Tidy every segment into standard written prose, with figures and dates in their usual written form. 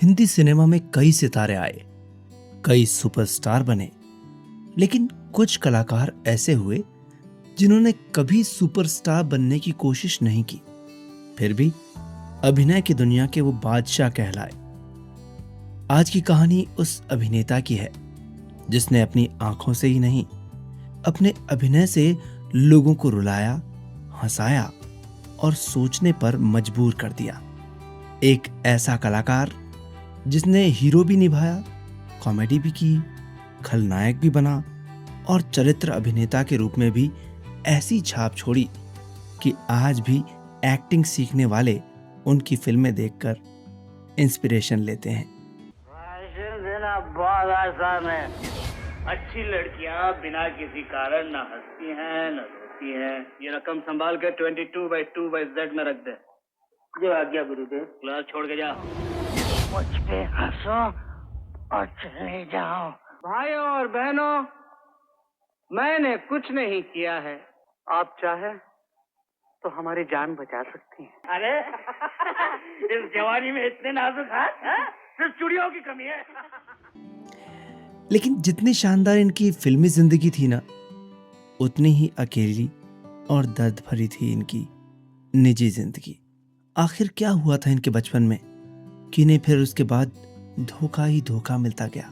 Hindi cinema में कई सितारे आए, कई सुपरस्टार बने, लेकिन कुछ कलाकार ऐसे हुए जिन्होंने कभी सुपरस्टार बनने की कोशिश नहीं की, फिर भी अभिनय की दुनिया के वो बादशाह कहलाए। आज की कहानी उस अभिनेता की है जिसने अपनी आंखों से ही नहीं, अपने अभिनय से लोगों को रुलाया, हंसाया और सोचने पर मजबूर कर दिया। एक ऐसा कलाकार जिसने हीरो भी निभाया, कॉमेडी भी की, खलनायक भी बना और चरित्र अभिनेता के रूप में भी ऐसी छाप छोड़ी कि आज भी एक्टिंग सीखने वाले उनकी फिल्में देखकर इंस्पिरेशन लेते हैं। भाषण देना बहुत आसान है। अच्छी लड़कियां बिना किसी कारण न हंसती हैं न रोती हैं। ये रकम संभाल के 22/2/Z में रख दे। जो आज्ञा गुरुदेव। क्लास छोड़ के जा। मुझ पे हंसो और चले जाओ। भाइयों और बहनों, मैंने कुछ नहीं किया है। आप चाहे तो हमारी जान बचा सकती हैं। अरे इस जवानी में इतने नाजुक हाथ, सिर्फ चूड़ियों की कमी है। लेकिन जितनी शानदार इनकी फिल्मी जिंदगी थी ना, उतनी ही अकेली और दर्द भरी थी इनकी निजी जिंदगी। आखिर क्या हुआ था इनके बचपन में कि इन्हें फिर उसके बाद धोखा ही धोखा मिलता गया?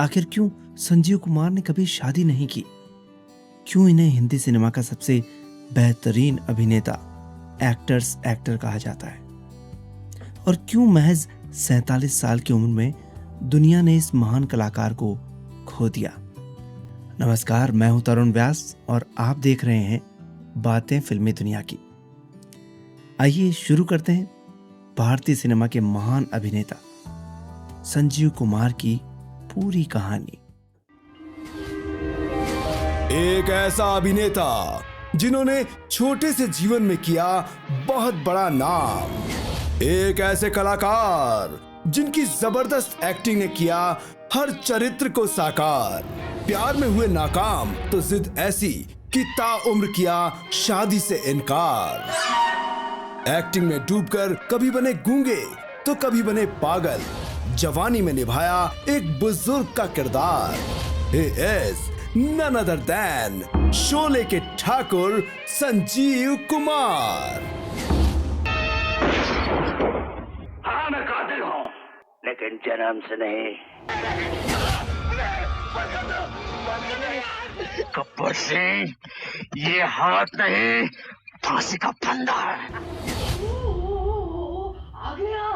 आखिर क्यों संजीव कुमार ने कभी शादी नहीं की? क्यों इन्हें हिंदी सिनेमा का सबसे बेहतरीन अभिनेता, एक्टर कहा जाता है? और क्यों महज 47 साल की उम्र में दुनिया ने इस महान कलाकार को खो दिया? नमस्कार, मैं हूं तरुण व्यास और आप देख रहे हैं बातें फिल्मी दुनिया की। आइए शुरू करते हैं भारतीय सिनेमा के महान अभिनेता संजीव कुमार की पूरी कहानी। एक ऐसा अभिनेता जिन्होंने छोटे से जीवन में किया बहुत बड़ा नाम। एक ऐसे कलाकार जिनकी जबरदस्त एक्टिंग ने किया हर चरित्र को साकार। प्यार में हुए नाकाम तो जिद ऐसी कि ताउम्र किया शादी से इनकार। एक्टिंग में डूबकर कभी बने गूंगे तो कभी बने पागल। जवानी में निभाया एक बुजुर्ग का किरदार। He is none other than Sholay के ठाकुर संजीव कुमार। हाँ, मैं कातिल हूँ, लेकिन जन्म से नहीं। गब्बर सिंह, ये हाथ नहीं, फांसी का फंदा है। आ गया,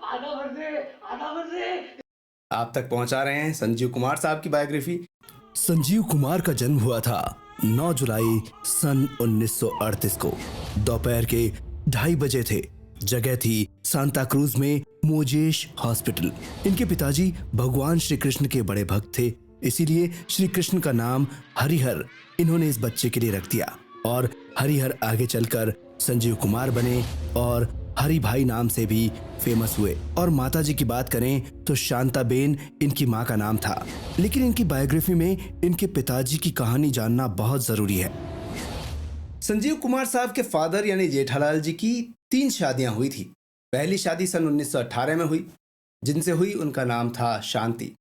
आधा बजे। आप तक पहुंचा रहे हैं संजीव कुमार साहब की बायोग्राफी। संजीव कुमार का जन्म हुआ था 9 जुलाई सन 1938 को। दोपहर के 2:30 बजे थे। जगह थी सांता क्रूज में मोजेश हॉस्पिटल। इनके पिताजी भगवान श्री कृष्ण के बड़े भक्त थे, इसीलिए श्री कृष्ण का नाम हरिहर इन्होंने इस बच्चे के लिए रख दिया। और हरिहर आगे चलकर संजीव कुमार बने और हरि भाई नाम से भी फेमस हुए। और माताजी की बात करें तो शांताबेन इनकी माँ का नाम था। लेकिन इनकी बायोग्राफी में इनके पिताजी की कहानी जानना बहुत जरूरी है। संजीव कुमार साहब के फादर यानी जेठालाल जी की 3 शादियां हुई थी। पहली शादी सन 1918 में हुई, जिनसे हुई उनका नाम था शांति।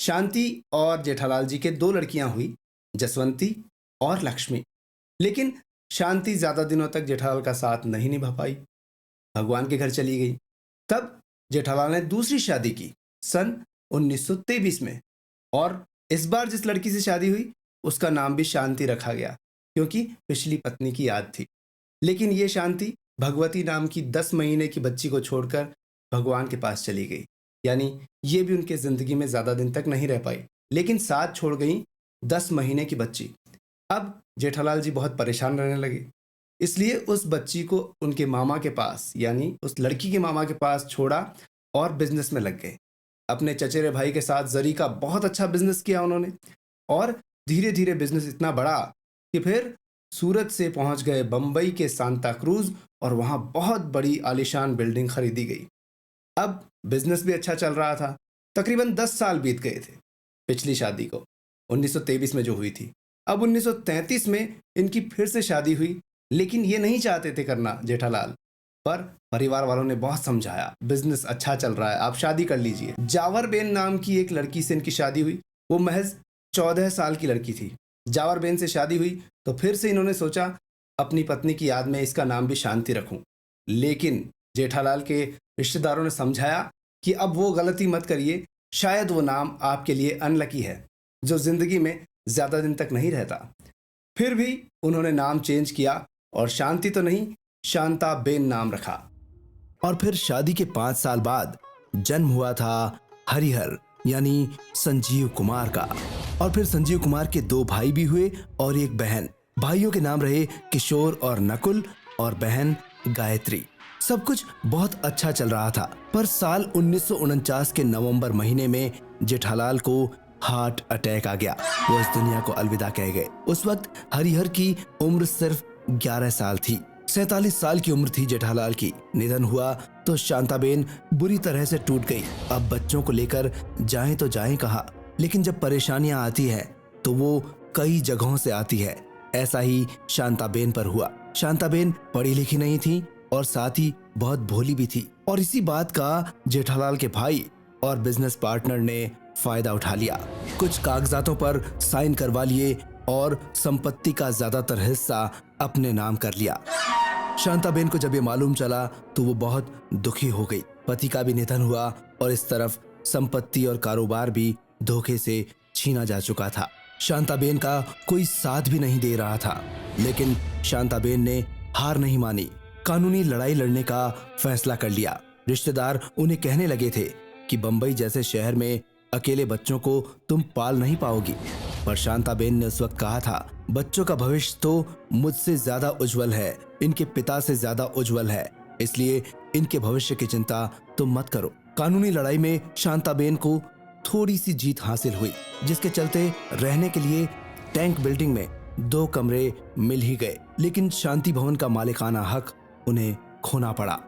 शांति और जेठालाल जी के 2 लड़कियां हुई, जसवंती और लक्ष्मी। लेकिन शांति ज्यादा दिनों तक जेठालाल का साथ नहीं निभा पाई, भगवान के घर चली गई। तब जेठालाल ने दूसरी शादी की सन 1923 में, और इस बार जिस लड़की से शादी हुई उसका नाम भी शांति रखा गया, क्योंकि पिछली पत्नी की याद थी। लेकिन ये शांति भगवती नाम की 10 महीने की बच्ची को छोड़कर भगवान के पास चली गई। यानी ये भी उनके जिंदगी में ज्यादा दिन तक नहीं रह पाई, लेकिन साथ छोड़ गई 10 महीने की बच्ची। अब जेठालाल जी बहुत परेशान रहने लगे, इसलिए उस बच्ची को उनके मामा के पास यानी उस लड़की के मामा के पास छोड़ा और बिजनेस में लग गए। अपने चचेरे भाई के साथ जरी का बहुत अच्छा बिजनेस किया उन्होंने, और धीरे धीरे बिजनेस इतना बढ़ा कि फिर सूरत से पहुंच गए बंबई के सांता क्रूज, और वहां बहुत बड़ी आलीशान बिल्डिंग खरीदी गई। अब बिजनेस भी अच्छा चल रहा था। तकरीबन 10 साल बीत गए थे। पिछली शादी को 1923 में जो हुई थी। अब 1933 में इनकी फिर से शादी हुई, लेकिन ये नहीं चाहते थे करना जेठालाल, पर परिवार वालों ने बहुत समझाया, बिजनेस अच्छा चल रहा है, आप शादी कर लीजिए। जावरबेन नाम की एक लड़की से इनकी शादी हुई। वो महज 14 साल की लड़की थी। जावरबेन से शादी हुई तो फिर से इन्होंने सोचा अपनी पत्नी की याद में इसका नाम भी शांति रखूं, लेकिन जेठालाल के रिश्तेदारों ने समझाया कि अब वो गलती मत करिए, शायद वो नाम आपके लिए अनलकी है जो जिंदगी में ज्यादा दिन तक नहीं रहता। फिर भी उन्होंने नाम चेंज किया और शांति तो नहीं, शांताबेन नाम रखा। और फिर शादी के 5 साल बाद जन्म हुआ था हरिहर यानी संजीव कुमार का। और फिर संजीव कुमार के 2 भाई भी हुए और एक बहन। भाइयों के नाम रहे किशोर और नकुल और बहन गायत्री। सब कुछ बहुत अच्छा चल रहा था, पर साल 1949 के नवंबर महीने में जेठालाल को हार्ट अटैक आ गया। वो इस दुनिया को अलविदा कह गए। उस वक्त हरिहर की उम्र सिर्फ 11 साल थी। 47 साल की उम्र थी जेठालाल की। निधन हुआ तो शांताबेन बुरी तरह से टूट गई। अब बच्चों को लेकर जाएं तो जाएं कहाँ, लेकिन जब परेशानियां आती है तो वो कई जगहों से आती है। ऐसा ही शांताबेन पर हुआ। शांताबेन पढ़ी लिखी नहीं थी और साथ ही बहुत भोली भी थी, और इसी बात का जेठालाल के भाई और बिजनेस पार्टनर ने फायदा उठा लिया। कुछ कागजातों पर साइन करवा लिए और संपत्ति का ज्यादातर हिस्सा अपने नाम कर लिया। शांताबेन को जब ये मालूम चला तो वो बहुत दुखी हो गई। पति का भी निधन हुआ और इस तरफ संपत्ति और कारोबार भी धोखे से छीना जा चुका था। शांताबेन का कोई साथ भी नहीं दे रहा था, लेकिन शांताबेन ने हार नहीं मानी। कानूनी लड़ाई लड़ने का फैसला कर लिया। रिश्तेदार उन्हें कहने लगे थे कि बंबई जैसे शहर में अकेले बच्चों को तुम पाल नहीं पाओगी, पर शांताबेन ने उस वक्त कहा था, बच्चों का भविष्य तो मुझसे ज्यादा उज्जवल है, इनके पिता से ज्यादा उज्जवल है, इसलिए इनके भविष्य की चिंता तुम मत करो। कानूनी लड़ाई में शांताबेन को थोड़ी सी जीत हासिल हुई, जिसके चलते रहने के लिए टैंक बिल्डिंग में 2 कमरे मिल ही गए, लेकिन शांति भवन का मालिकाना हक उन्हें खोना पड़ा।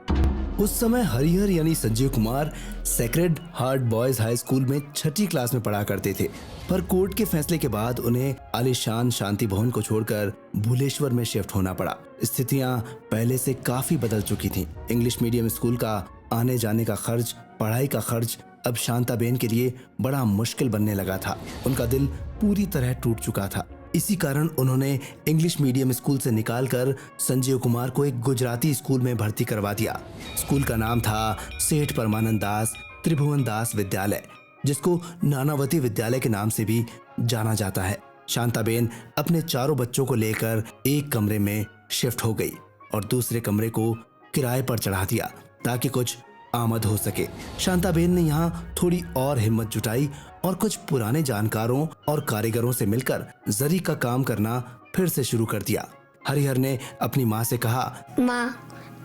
उस समय हरिहर यानी Sanjeev Kumar sacred heart boys high school में 6ठी क्लास में पढ़ा करते थे, पर कोर्ट के फैसले के बाद उन्हें आलीशान शांति भवन को छोड़कर भूलेश्वर में शिफ्ट होना पड़ा। स्थितियां पहले से काफी बदल चुकी थीं। इंग्लिश मीडियम स्कूल का आने जाने का खर्च, पढ़ाई का खर्च अब शांताबेन के लिए बड़ा मुश्किल बनने लगा था। उनका दिल पूरी तरह टूट चुका था। इसी कारण उन्होंने इंग्लिश मीडियम स्कूल से निकालकर संजीव कुमार को एक गुजराती स्कूल में भर्ती करवा दिया। स्कूल का नाम था सेठ परमानंद दास त्रिभुवन दास विद्यालय, जिसको नानावती विद्यालय के नाम से भी जाना जाता है। शांताबेन अपने 4 बच्चों को लेकर एक कमरे में शिफ्ट हो गई और दूसरे कमरे को किराए पर चढ़ा दिया ताकि कुछ आमद हो सके। शांताबेन ने यहाँ थोड़ी और हिम्मत जुटाई और कुछ पुराने जानकारों और कारीगरों से मिलकर जरी का काम करना फिर से शुरू कर दिया। हरिहर ने अपनी माँ से कहा, माँ,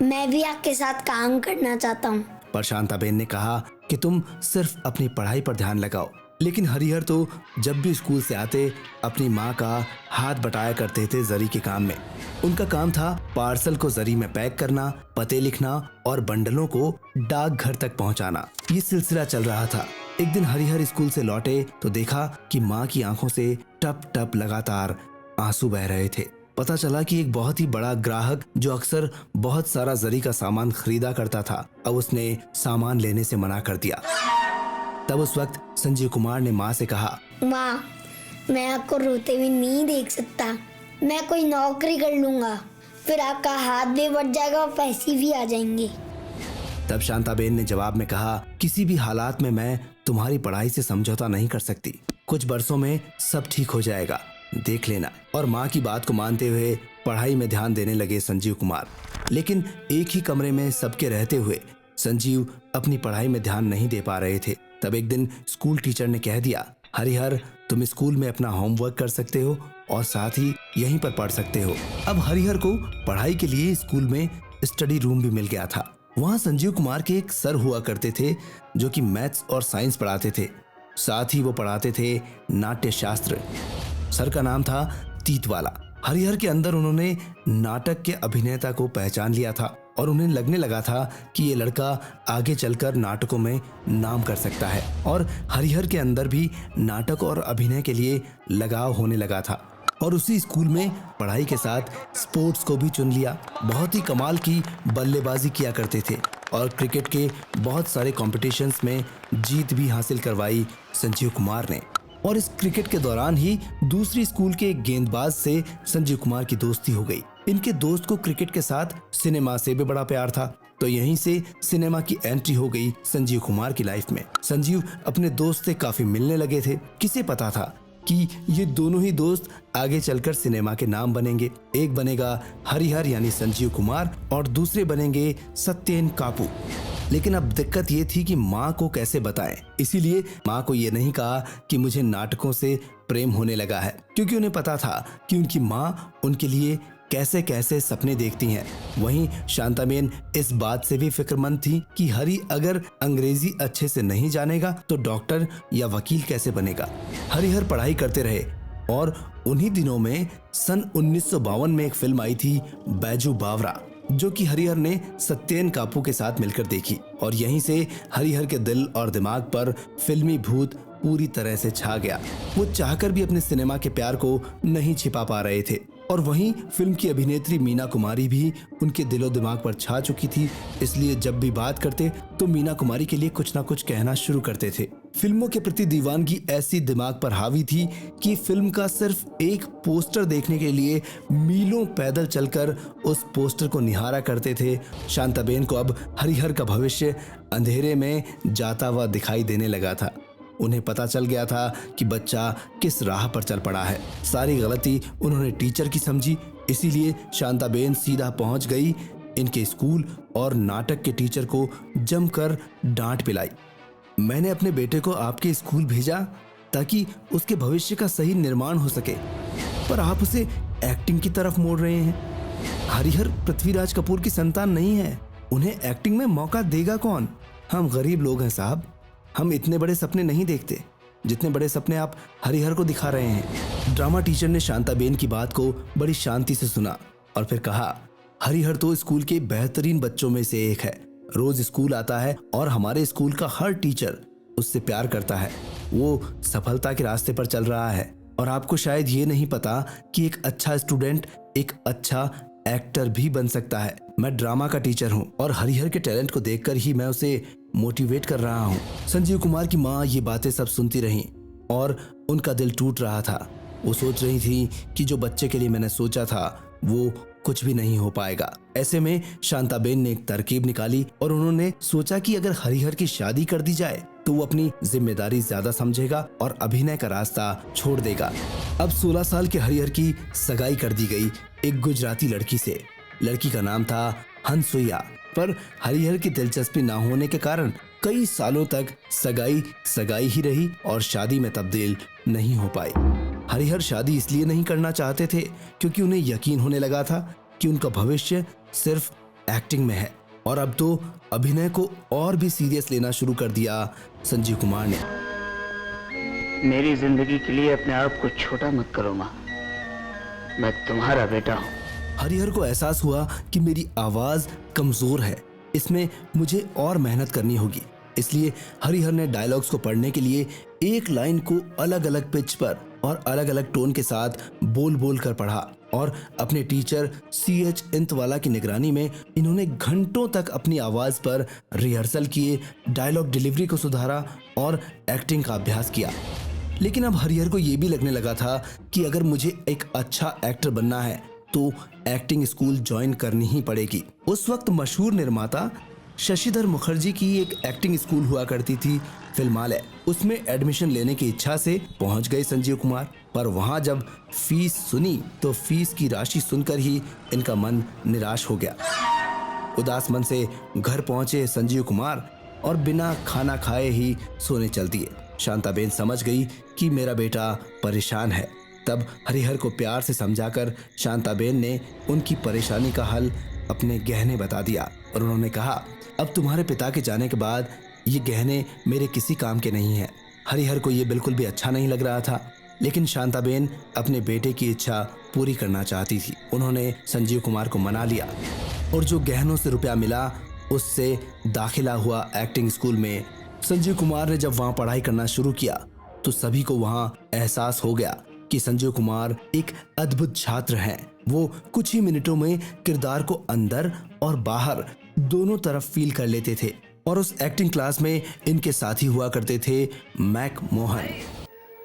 मैं भी आपके साथ काम करना चाहता हूँ। पर शांताबेन ने कहा कि तुम सिर्फ अपनी पढ़ाई पर ध्यान लगाओ। लेकिन हरिहर तो जब भी स्कूल से आते अपनी माँ का हाथ बटाया करते थे जरी के काम में। उनका काम था पार्सल को जरी में पैक करना, पते लिखना और बंडलों को डाकघर तक पहुँचाना। ये सिलसिला चल रहा था। एक दिन हरिहर स्कूल से लौटे तो देखा कि माँ की आंखों से टप टप लगातार आंसू बह रहे थे। पता चला कि एक बहुत ही बड़ा ग्राहक जो अक्सर बहुत सारा जरी का सामान खरीदा करता था, अब उसने सामान लेने से मना कर दिया। तब उस वक्त संजीव कुमार ने माँ से कहा, माँ, मैं आपको रोते हुए नहीं देख सकता। मैं कोई नौकरी कर लूंगा, फिर आपका हाथ भी बढ़ जाएगा और पैसे भी आ जाएंगे। तब शांताबेन ने जवाब में कहा, किसी भी हालात में मैं तुम्हारी पढ़ाई से समझौता नहीं कर सकती। कुछ बरसों में सब ठीक हो जाएगा, देख लेना। और माँ की बात को मानते हुए पढ़ाई में ध्यान देने लगे संजीव कुमार। लेकिन एक ही कमरे में सबके रहते हुए संजीव अपनी पढ़ाई में ध्यान नहीं दे पा रहे थे। तब एक दिन स्कूल टीचर ने कह दिया, हरिहर, तुम स्कूल में अपना होमवर्क कर सकते हो और साथ ही यहीं पर पढ़ सकते हो। अब हरिहर को पढ़ाई के लिए स्कूल में स्टडी रूम भी मिल गया था। वहाँ संजीव कुमार के एक सर हुआ करते थे जो कि मैथ्स और साइंस पढ़ाते थे। साथ ही वो पढ़ाते थे नाट्य शास्त्र। सर का नाम था तीतवाला। हरिहर के अंदर उन्होंने नाटक के अभिनेता को पहचान लिया था और उन्हें लगने लगा था कि ये लड़का आगे चलकर नाटकों में नाम कर सकता है। और हरिहर के अंदर भी नाटक और अभिनय के लिए लगाव होने लगा था और उसी स्कूल में पढ़ाई के साथ स्पोर्ट्स को भी चुन लिया। बहुत ही कमाल की बल्लेबाजी किया करते थे और क्रिकेट के बहुत सारे कॉम्पिटिशन्स में जीत भी हासिल करवाई संजीव कुमार ने। और इस क्रिकेट के दौरान ही दूसरी स्कूल के एक गेंदबाज से संजीव कुमार की दोस्ती हो गई। इनके दोस्त को क्रिकेट के साथ सिनेमा से भी बड़ा प्यार था, तो यहीं से सिनेमा की एंट्री हो गई संजीव कुमार की लाइफ में। संजीव अपने दोस्त से काफी मिलने लगे थे। किसे पता था कि ये दोनों ही दोस्त आगे चलकर सिनेमा के नाम बनेंगे। एक बनेगा हरिहर यानी संजीव कुमार और दूसरे बनेंगे सत्येन कापू। लेकिन अब दिक्कत ये थी कि माँ को कैसे बताएं। इसीलिए माँ को ये नहीं कहा कि मुझे नाटकों से प्रेम होने लगा है, क्योंकि उन्हें पता था कि उनकी माँ उनके लिए कैसे कैसे सपने देखती हैं। वहीं शांताबेन इस बात से भी फिक्रमंद थी कि हरी अगर अंग्रेजी अच्छे से नहीं जानेगा तो डॉक्टर या वकील कैसे बनेगा। हरिहर पढ़ाई करते रहे और उन्हीं दिनों में सन 1952 में एक फिल्म आई थी बैजू बावरा, जो कि हरिहर ने सत्येन कापू के साथ मिलकर देखी और यहीं से हरिहर के दिल और दिमाग पर फिल्मी भूत पूरी तरह से छा गया। वो चाहकर भी अपने सिनेमा के प्यार को नहीं छिपा पा रहे थे और वहीं फिल्म की अभिनेत्री मीना कुमारी भी उनके दिलो दिमाग पर छा चुकी थी। इसलिए जब भी बात करते तो मीना कुमारी के लिए कुछ ना कुछ कहना शुरू करते थे। फिल्मों के प्रति दीवानगी ऐसी दिमाग पर हावी थी कि फिल्म का सिर्फ एक पोस्टर देखने के लिए मीलों पैदल चलकर उस पोस्टर को निहारा करते थे। शांताबेन को अब हरिहर का भविष्य अंधेरे में जाता हुआ दिखाई देने लगा था। उन्हें पता चल गया था कि बच्चा किस राह पर चल पड़ा है। सारी गलती उन्होंने टीचर की समझी, इसीलिए शांताबेन सीधा पहुंच गई इनके स्कूल और नाटक के टीचर को जमकर डांट पिलाई। मैंने अपने बेटे को आपके स्कूल भेजा ताकि उसके भविष्य का सही निर्माण हो सके, पर आप उसे एक्टिंग की तरफ मोड़ रहे हैं। हरिहर पृथ्वीराज कपूर की संतान नहीं है, उन्हें एक्टिंग में मौका देगा कौन? हम गरीब लोग हैं साहब, हम इतने बड़े सपने नहीं देखते जितने बड़े सपने आप हरिहर को दिखा रहे हैं। ड्रामा टीचर ने शांताबेन की बात को बड़ी शांति से सुना और फिर कहा, हरिहर तो स्कूल के बेहतरीन बच्चों में से एक है। रोज स्कूल आता है और हमारे स्कूल का हर टीचर उससे प्यार करता है। वो सफलता के रास्ते पर चल रहा है और आपको शायद ये नहीं पता कि एक अच्छा स्टूडेंट एक अच्छा एक्टर भी बन सकता है। मैं ड्रामा का टीचर हूँ और हरिहर के टैलेंट को देखकर ही मैं उसे मोटिवेट कर रहा हूँ। संजीव कुमार की माँ ये बातें सब सुनती रहीं और उनका दिल टूट रहा था। वो सोच रही थी कि जो बच्चे के लिए मैंने सोचा था वो कुछ भी नहीं हो पाएगा। ऐसे में शांताबेन ने एक तरकीब निकाली और उन्होंने सोचा कि अगर हरिहर की शादी कर दी जाए तो वो अपनी जिम्मेदारी ज्यादा समझेगा और अभिनय का रास्ता छोड़ देगा। अब 16 साल के हरिहर की सगाई कर दी गई एक गुजराती लड़की से। लड़की का नाम था हंसुइया, पर हरिहर की दिलचस्पी ना होने के कारण कई सालों तक सगाई ही रही और शादी में तब्दील नहीं हो पाई। हरिहर शादी इसलिए नहीं करना चाहते थे क्योंकि उन्हें यकीन होने लगा था कि उनका भविष्य सिर्फ एक्टिंग में है और अब तो अभिनय को और भी सीरियस लेना शुरू कर दिया संजीव कुमार ने। मेरी जिंदगी के लिए अपने आप को छोटा मत करो माँ, मैं तुम्हारा बेटा हूँ। हरिहर को एहसास हुआ कि मेरी आवाज कमजोर है, इसमें मुझे और मेहनत करनी होगी। इसलिए हरिहर ने डायलॉग्स को पढ़ने के लिए एक लाइन को अलग अलग पिच पर और अलग अलग टोन के साथ बोल बोल कर पढ़ा और अपने टीचर CH इंतवाला की निगरानी में इन्होंने घंटों तक अपनी आवाज पर रिहर्सल किए, डायलॉग डिलीवरी को सुधारा और एक्टिंग का अभ्यास किया। लेकिन अब हरिहर को यह भी लगने लगा था कि अगर मुझे एक अच्छा एक्टर बनना है तो एक्टिंग स्कूल ज्वाइन करनी ही पड़ेगी। उस वक्त मशहूर निर्माता शशिधर मुखर्जी की एक एक्टिंग स्कूल हुआ करती थी, फिल्मालय। उसमें एडमिशन लेने की इच्छा से पहुंच गए संजीव कुमार, पर वहां जब फीस सुनी तो फीस की राशि सुनकर ही इनका मन निराश हो गया। उदास मन से घर पहुंचे संजीव कुमार और बिना खाना खाए ही सोने चल दिए। शांताबेन समझ गई कि मेरा बेटा परेशान है। तब हरिहर को प्यार से समझाकर शांताबेन ने उनकी परेशानी का हल अपने गहने बता दिया और उन्होंने कहा, अब तुम्हारे पिता के जाने के बाद ये गहने मेरे किसी काम के नहीं हैं। हरिहर को ये बिल्कुल भी अच्छा नहीं लग रहा था, लेकिन शांताबेन अपने बेटे की इच्छा पूरी करना चाहती थी। उन्होंने संजीव कुमार को मना लिया। और जो गहनों से रुपया मिला उससे दाखिला हुआ एक्टिंग स्कूल में। संजीव कुमार ने जब वहां पढ़ाई करना शुरू किया तो सभी को वहां एहसास हो गया कि संजीव कुमार एक अद्भुत छात्र हैं। वो कुछ ही मिनटों में किरदार को अंदर और बाहर दोनों तरफ फील कर लेते थे। और उस एक्टिंग क्लास में इनके साथी हुआ करते थे मैक मोहन।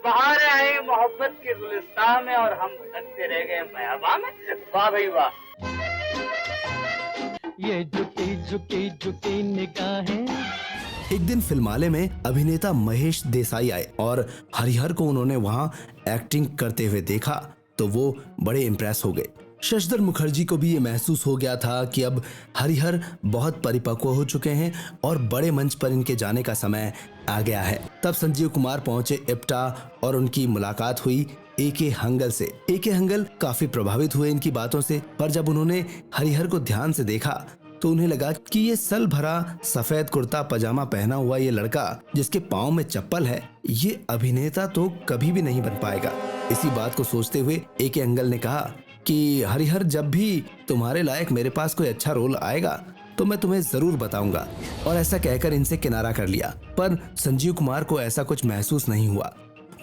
बाहर आए मोहब्बत के गुलिस्तान में और हम भटकते रह गए बयाबा में। वाह भाई वाह। ये झुकी झुकी झुकी निगाहें। एक दिन फिल्मालय में अभिनेता महेश देसाई आए और हरिहर को उन्होंने वहां एक्टिंग करते हुए देखा तो वो बड़े इम्प्रेस हो गए। शशधर मुखर्जी को भी ये महसूस हो गया था कि अब हरिहर बहुत परिपक्व हो चुके हैं और बड़े मंच पर इनके जाने का समय आ गया है। तब संजीव कुमार पहुंचे इप्टा और उनकी मुलाकात हुई ए.के. हंगल से। ए.के. हंगल काफी प्रभावित हुए इनकी बातों से, पर जब उन्होंने हरिहर को ध्यान से देखा तो उन्हें लगा कि ये सल भरा सफेद कुर्ता पजामा पहना हुआ ये लड़का जिसके पाँव में चप्पल है, ये अभिनेता तो कभी भी नहीं बन पाएगा। इसी बात को सोचते हुए ए.के. हंगल ने कहा कि हरिहर, जब भी तुम्हारे लायक मेरे पास कोई अच्छा रोल आएगा तो मैं तुम्हें जरूर बताऊंगा। और ऐसा कहकर इनसे किनारा कर लिया। पर संजीव कुमार को ऐसा कुछ महसूस नहीं हुआ।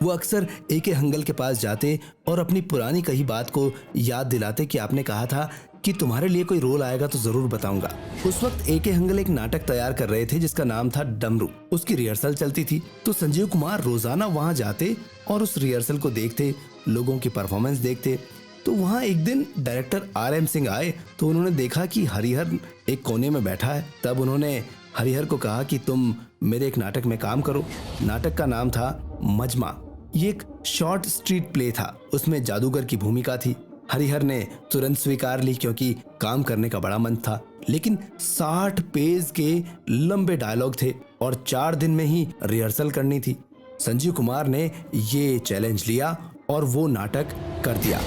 वो अक्सर ए.के. हंगल के पास जाते और अपनी पुरानी कही बात को याद दिलाते कि आपने कहा था कि तुम्हारे लिए कोई रोल आएगा तो जरूर बताऊंगा। उस वक्त ए.के. हंगल एक नाटक तैयार कर रहे थे जिसका नाम था डमरू। उसकी रिहर्सल चलती थी तो संजीव कुमार रोजाना वहां जाते और उस रिहर्सल को देखते, लोगों की परफॉर्मेंस देखते। तो वहां एक दिन डायरेक्टर आर.एम. सिंह आए तो उन्होंने देखा कि हरिहर एक कोने में बैठा है। तब उन्होंने हरिहर को कहा कि तुम मेरे एक नाटक में काम करो। नाटक का नाम था मजमा। ये एक शॉर्ट स्ट्रीट प्ले था, उसमें जादूगर की भूमिका थी। हरिहर ने तुरंत स्वीकार ली क्योंकि काम करने का बड़ा मन था। लेकिन 60 पेज के लंबे डायलॉग थे और 4 दिन में ही रिहर्सल करनी थी। संजीव कुमार ने ये चैलेंज लिया और वो नाटक कर दिया।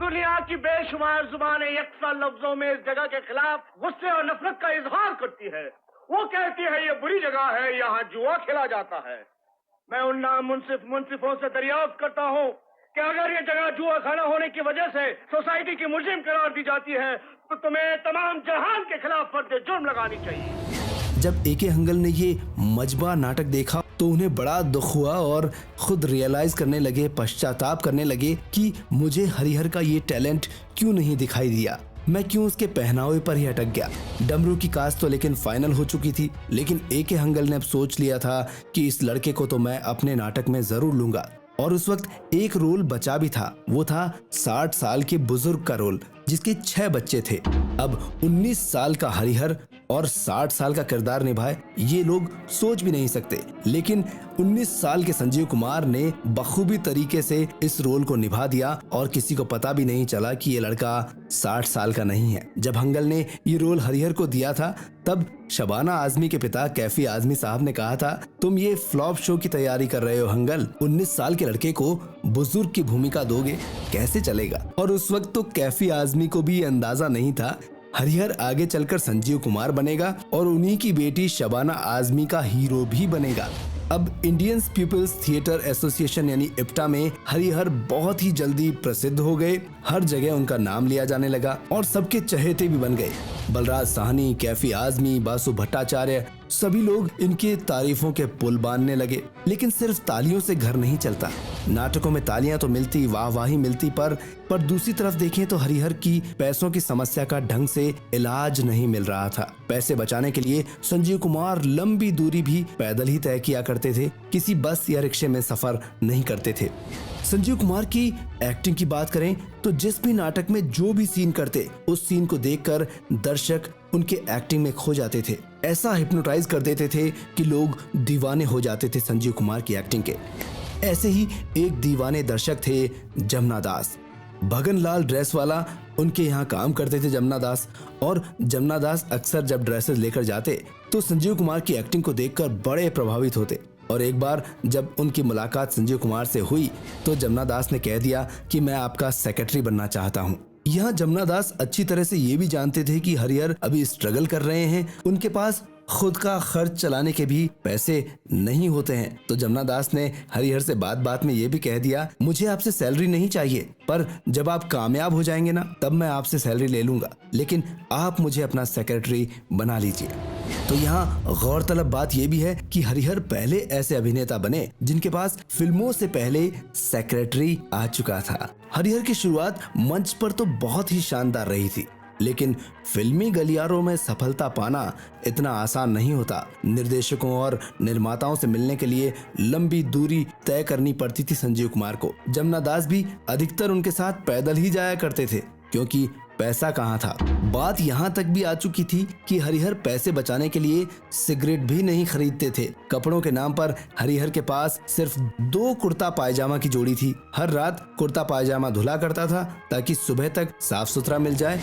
दुनिया की बेशुमार जुबानें यकसा लफ्जों में इस जगह के खिलाफ गुस्से और नफरत का इजहार करती है। वो कहती है ये बुरी जगह है, यहाँ जुआ खेला जाता है। मैं उन मुंसिफों से दरियाफ्त करता हूँ कि अगर ये जगह जुआ खाना होने की वजह से सोसाइटी की मुजरिम करार दी जाती है तो तुम्हें तमाम जहान के खिलाफ फर्द जुर्म लगानी चाहिए। जब ए.के. हंगल ने ये मजबा नाटक देखा तो उन्हें बड़ा दुख हुआ और खुद रियलाइज करने लगे, पश्चाताप करने लगे कि मुझे हरिहर का ये टैलेंट क्यों नहीं दिखाई दिया, मैं क्यों उसके पहनावे पर ही अटक गया। डमरू की कास्ट तो लेकिन फाइनल हो चुकी थी, लेकिन ए.के. हंगल ने अब सोच लिया था कि इस लड़के को तो मैं अपने नाटक में जरूर लूंगा। और उस वक्त एक रोल बचा भी था, वो था 60 साल के बुजुर्ग का रोल जिसके 6 बच्चे थे। अब 19 साल का हरिहर और 60 साल का किरदार निभाए, ये लोग सोच भी नहीं सकते। लेकिन 19 साल के संजीव कुमार ने बखूबी तरीके से इस रोल को निभा दिया और किसी को पता भी नहीं चला कि ये लड़का 60 साल का नहीं है। जब हंगल ने ये रोल हरिहर को दिया था तब शबाना आजमी के पिता कैफी आजमी साहब ने कहा था, तुम ये फ्लॉप शो की तैयारी कर रहे हो हंगल, 19 साल के लड़के को बुजुर्ग की भूमिका दोगे, कैसे चलेगा। और उस वक्त तो कैफी आजमी को भी अंदाजा नहीं था हरिहर आगे चलकर संजीव कुमार बनेगा और उन्हीं की बेटी शबाना आजमी का हीरो भी बनेगा। अब इंडियन पीपल्स थिएटर एसोसिएशन यानी इप्टा में हरिहर बहुत ही जल्दी प्रसिद्ध हो गए। हर जगह उनका नाम लिया जाने लगा और सबके चहेते भी बन गए। बलराज साहनी, कैफी आजमी, बासु भट्टाचार्य, सभी लोग इनके तारीफों के पुल बांधने लगे। लेकिन सिर्फ तालियों से घर नहीं चलता। नाटकों में तालियां तो मिलती, वाहवाही मिलती, पर दूसरी तरफ देखें तो हरिहर की पैसों की समस्या का ढंग से इलाज नहीं मिल रहा था। पैसे बचाने के लिए संजीव कुमार लंबी दूरी भी पैदल ही तय किया करते थे, किसी बस या रिक्शे में सफर नहीं करते थे। संजीव कुमार की एक्टिंग की बात करें तो जिस भी नाटक में जो भी सीन करते, उस सीन को देखकर दर्शक उनके एक्टिंग में खो जाते थे। ऐसा हिप्नोटाइज कर देते थे कि लोग दीवाने हो जाते थे संजीव कुमार की एक्टिंग के। ऐसे ही एक दीवाने दर्शक थे जमुना दास। भगन लाल ड्रेस वाला उनके यहाँ काम करते थे जमुना दास, और जमुना दास अक्सर जब ड्रेसेस लेकर जाते तो संजीव कुमार की एक्टिंग को देखकर बड़े प्रभावित होते। और एक बार जब उनकी मुलाकात संजीव कुमार से हुई तो जमुना दास ने कह दिया कि मैं आपका सेक्रेटरी बनना चाहता हूँ। यहाँ जमुना दास अच्छी तरह से ये भी जानते थे कि हरिहर अभी स्ट्रगल कर रहे हैं, उनके पास खुद का खर्च चलाने के भी पैसे नहीं होते हैं। तो जमुना दास ने हरिहर से बात बात में ये भी कह दिया, मुझे आपसे सैलरी नहीं चाहिए, पर जब आप कामयाब हो जाएंगे ना तब मैं आपसे सैलरी ले लूंगा, लेकिन आप मुझे अपना सेक्रेटरी बना लीजिए। तो यहाँ गौरतलब बात यह भी है कि हरिहर पहले ऐसे अभिनेता बने जिनके पास फिल्मों से पहले सेक्रेटरी आ चुका था। हरिहर की शुरुआत मंच पर तो बहुत ही शानदार रही थी, लेकिन फिल्मी गलियारों में सफलता पाना इतना आसान नहीं होता। निर्देशकों और निर्माताओं से मिलने के लिए लंबी दूरी तय करनी पड़ती थी संजीव कुमार को। जमुना दास भी अधिकतर उनके साथ पैदल ही जाया करते थे, क्योंकि पैसा कहाँ था। बात यहाँ तक भी आ चुकी थी कि हरिहर पैसे बचाने के लिए सिगरेट भी नहीं खरीदते थे। कपड़ों के नाम पर हरिहर के पास सिर्फ 2 कुर्ता पायजामा की जोड़ी थी। हर रात कुर्ता पायजामा धुला करता था ताकि सुबह तक साफ सुथरा मिल जाए।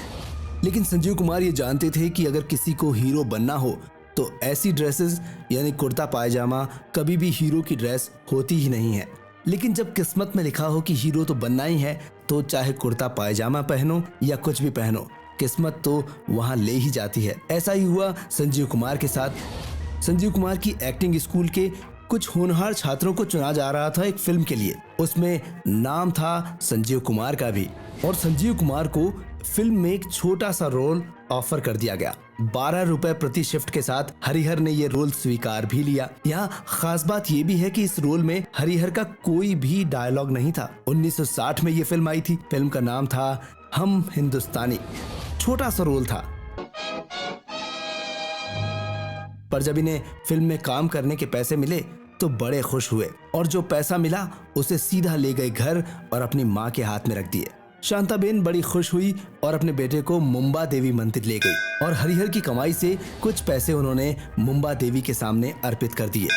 लेकिन संजीव कुमार ये जानते थे कि अगर किसी को हीरो बनना हो तो ऐसी ड्रेसेस यानी कुर्ता पायजामा कभी भी हीरो की ड्रेस होती ही नहीं है। लेकिन जब किस्मत में लिखा हो कि हीरो तो बनना ही है, तो चाहे कुर्ता पायजामा पहनो या कुछ भी पहनो, किस्मत तो वहां ले ही जाती है। ऐसा ही हुआ संजीव कुमार के साथ। संजीव कुमार की एक्टिंग स्कूल के कुछ होनहार छात्रों को चुना जा रहा था एक फिल्म के लिए। उसमें नाम था संजीव कुमार का भी, और संजीव कुमार को फिल्म में एक छोटा सा रोल ऑफर कर दिया गया। 12 रुपए प्रति शिफ्ट के साथ हरिहर ने ये रोल स्वीकार भी लिया। यहाँ खास बात ये भी है कि इस रोल में हरिहर का कोई भी डायलॉग नहीं था। 1960 में ये फिल्म आई थी। फिल्म का नाम था हम हिंदुस्तानी। छोटा सा रोल था, पर जब इन्हें फिल्म में काम करने के पैसे मिले तो बड़े खुश हुए, और जो पैसा मिला उसे सीधा ले गए घर और अपनी माँ के हाथ में रख दिए। शांताबेन बड़ी खुश हुई और अपने बेटे को मुंबा देवी मंदिर ले गई, और हरिहर की कमाई से कुछ पैसे उन्होंने मुंबा देवी के सामने अर्पित कर दिए।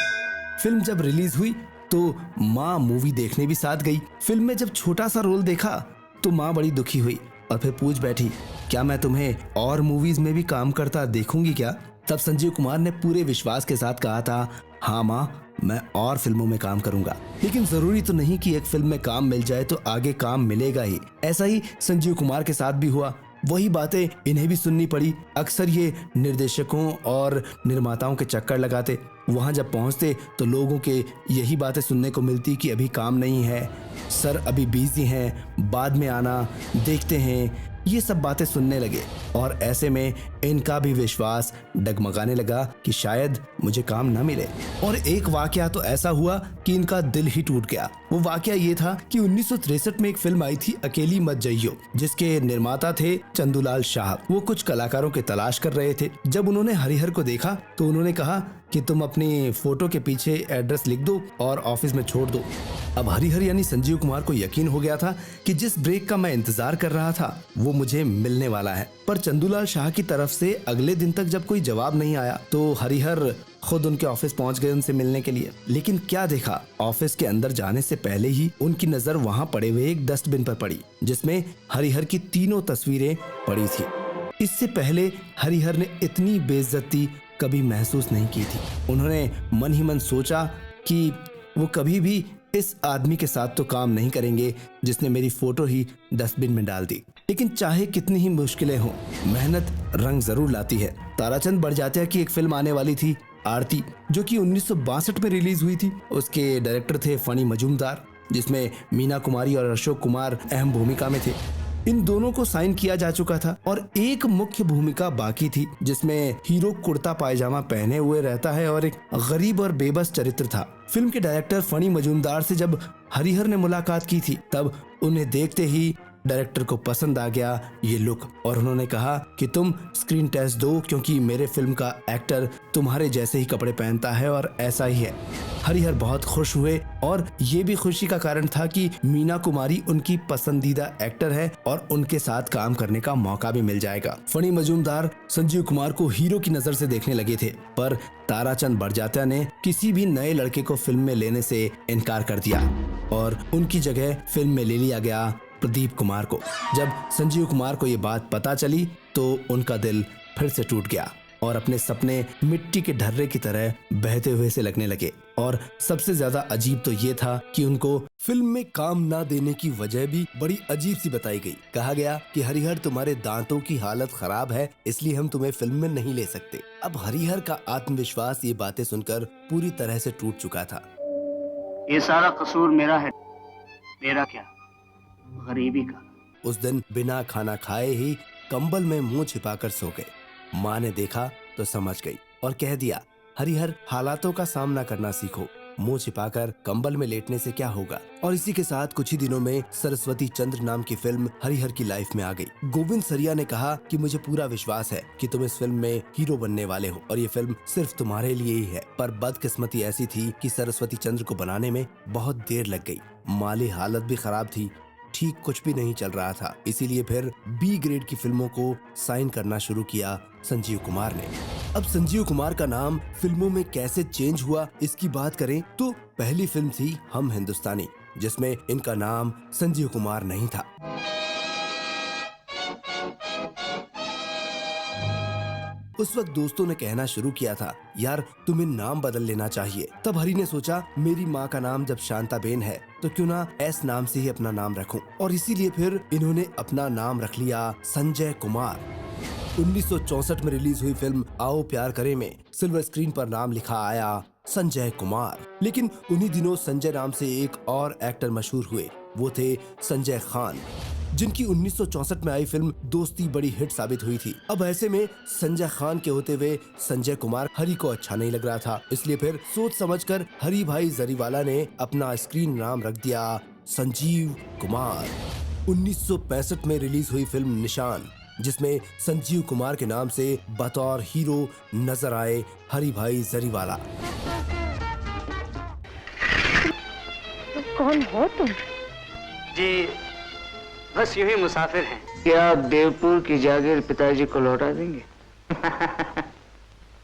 फिल्म जब रिलीज हुई तो माँ मूवी देखने भी साथ गई। फिल्म में जब छोटा सा रोल देखा तो माँ बड़ी दुखी हुई और फिर पूछ बैठी, क्या मैं तुम्हें और मूवीज में भी काम करता देखूंगी क्या? तब संजीव कुमार ने पूरे विश्वास के साथ कहा था, हाँ माँ, मैं और फिल्मों में काम करूंगा, लेकिन जरूरी तो नहीं कि एक फिल्म में काम मिल जाए तो आगे काम मिलेगा ही। ऐसा ही संजीव कुमार के साथ भी हुआ। वही बातें इन्हें भी सुननी पड़ी। अक्सर ये निर्देशकों और निर्माताओं के चक्कर लगाते। वहां जब पहुंचते तो लोगों के यही बातें सुनने को मिलती कि अभी काम नहीं है, सर अभी बिजी हैं, बाद में आना, देखते हैं। ये सब बातें सुनने लगे, और ऐसे में इनका भी विश्वास डगमगाने लगा कि शायद मुझे काम न मिले। और एक वाकया तो ऐसा हुआ कि इनका दिल ही टूट गया। वो वाकया ये था कि 1963 में एक फिल्म आई थी अकेली मत जइयो, जिसके निर्माता थे चंदूलाल शाह। वो कुछ कलाकारों की तलाश कर रहे थे। जब उन्होंने हरिहर को देखा तो उन्होंने कहा कि तुम अपनी फोटो के पीछे एड्रेस लिख दो और ऑफिस में छोड़ दो। अब हरिहर यानी संजीव कुमार को यकीन हो गया था कि जिस ब्रेक का मैं इंतजार कर रहा था वो मुझे मिलने वाला है। पर चंदूलाल शाह की तरफ से अगले दिन तक जब कोई जवाब नहीं आया तो हरिहर खुद उनके ऑफिस पहुंच गए उनसे मिलने के लिए। लेकिन क्या देखा, ऑफिस के अंदर जाने से पहले ही उनकी नजर वहां पड़े हुए एक डस्टबिन पर पड़ी, जिसमें हरिहर की 3 तस्वीरें पड़ी थी। इससे पहले हरिहर ने इतनी बेइज्जती कभी महसूस नहीं की थी। उन्होंने मन ही मन सोचा कि वो कभी भी इस आदमी के साथ तो काम नहीं करेंगे जिसने मेरी फोटो ही डस्टबिन में डाल दी। लेकिन चाहे कितनी ही मुश्किलें हों, मेहनत रंग जरूर लाती है। ताराचंद बड़जात्या की एक फिल्म आने वाली थी, आरती, जो कि 1962 में रिलीज हुई थी। उसके डायरेक्टर थे फणी मजूमदार, जिसमें मीना कुमारी और अशोक कुमार अहम भूमिका में थे। इन दोनों को साइन किया जा चुका था और एक मुख्य भूमिका बाकी थी, जिसमें हीरो कुर्ता पायजामा पहने हुए रहता है और एक गरीब और बेबस चरित्र था। फिल्म के डायरेक्टर फणी मजूमदार से जब हरिहर ने मुलाकात की थी तब उन्हें देखते ही डायरेक्टर को पसंद आ गया ये लुक, और उन्होंने कहा कि तुम स्क्रीन टेस्ट दो, क्योंकि मेरे फिल्म का एक्टर तुम्हारे जैसे ही कपड़े पहनता है और ऐसा ही है। हरिहर बहुत खुश हुए, और ये भी खुशी का कारण था कि मीना कुमारी उनकी पसंदीदा एक्टर है और उनके साथ काम करने का मौका भी मिल जाएगा। फणी मजूमदार संजीव कुमार को हीरो की नजर से देखने लगे थे, पर ताराचंद बड़जात्या ने किसी भी नए लड़के को फिल्म में लेने से इनकार कर दिया और उनकी जगह फिल्म में ले लिया गया प्रदीप कुमार को। जब संजीव कुमार को ये बात पता चली तो उनका दिल फिर से टूट गया और अपने सपने मिट्टी के ढर्रे की तरह बहते हुए से लगने लगे। और सबसे ज्यादा अजीब तो ये था कि उनको फिल्म में काम ना देने की वजह भी बड़ी अजीब सी बताई गई। कहा गया कि हरिहर तुम्हारे दांतों की हालत खराब है, इसलिए हम तुम्हें फिल्म में नहीं ले सकते। अब हरिहर का आत्मविश्वास ये बातें सुनकर पूरी तरह से टूट चुका था। ये सारा कसूर मेरा है। मेरा क्या, गरीबी का। उस दिन बिना खाना खाए ही कंबल में मुंह छिपाकर सो गए। माँ ने देखा तो समझ गई और कह दिया, हरिहर हालातों का सामना करना सीखो, मुंह छिपाकर कंबल में लेटने से क्या होगा। और इसी के साथ कुछ ही दिनों में सरस्वती चंद्र नाम की फिल्म हरिहर की लाइफ में आ गई। गोविंद सरिया ने कहा कि मुझे पूरा विश्वास है कि तुम इस फिल्म में हीरो बनने वाले हो और ये फिल्म सिर्फ तुम्हारे लिए ही है। पर बदकिस्मती ऐसी थी कि सरस्वती चंद्र को बनाने में बहुत देर लग गई। माली हालत भी खराब थी, ठीक कुछ भी नहीं चल रहा था। इसीलिए फिर बी ग्रेड की फिल्मों को साइन करना शुरू किया संजीव कुमार ने। अब संजीव कुमार का नाम फिल्मों में कैसे चेंज हुआ इसकी बात करें तो पहली फिल्म थी हम हिंदुस्तानी, जिसमें इनका नाम संजीव कुमार नहीं था। उस वक्त दोस्तों ने कहना शुरू किया था, यार तुम्हें नाम बदल लेना चाहिए। तब हरी ने सोचा, मेरी माँ का नाम जब शांताबेन है तो क्यों ना एस नाम से ही अपना नाम रखूं। और इसीलिए फिर इन्होंने अपना नाम रख लिया संजय कुमार। 1964 में रिलीज हुई फिल्म आओ प्यार करें में सिल्वर स्क्रीन पर नाम लिखा आया संजय कुमार। लेकिन उन्हीं दिनों संजय नाम से एक और एक्टर मशहूर हुए, वो थे संजय खान, जिनकी 1964 में आई फिल्म दोस्ती बड़ी हिट साबित हुई थी। अब ऐसे में संजय खान के होते हुए संजय कुमार हरी को अच्छा नहीं लग रहा था, इसलिए फिर सोच समझकर हरी भाई जरीवाला ने अपना स्क्रीन नाम रख दिया संजीव कुमार। 1965 में रिलीज हुई फिल्म निशान, जिसमें संजीव कुमार के नाम से बतौर हीरो नजर आए हरी भाई जरीवाला। कौन हो तुम? जी बस यूं ही मुसाफिर हैं। क्या आप देवपुर की जागीर पिताजी को लौटा देंगे?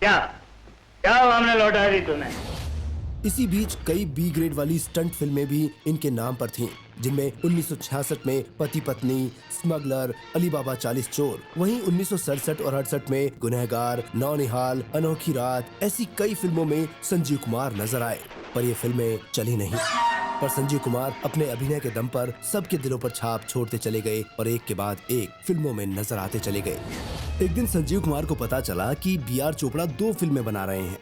क्या क्या हमने लौटा दी तुम्हें? इसी बीच कई बी ग्रेड वाली स्टंट फिल्में भी इनके नाम पर थीं, जिनमें 1966 में पति पत्नी, स्मगलर, अली बाबा 40 चोर, वहीं 1967 और 68 में गुनहगार, नौनिहाल, अनोखी रात, ऐसी कई फिल्मों में संजीव कुमार नजर आए। पर ये फिल्में चली नहीं। पर संजीव कुमार अपने अभिनय के दम पर सबके दिलों पर छाप छोड़ते चले गए और एक के बाद एक फिल्मों में नजर आते चले गए। एक दिन संजीव कुमार को पता चला कि बी.आर. चोपड़ा 2 फिल्में बना रहे हैं।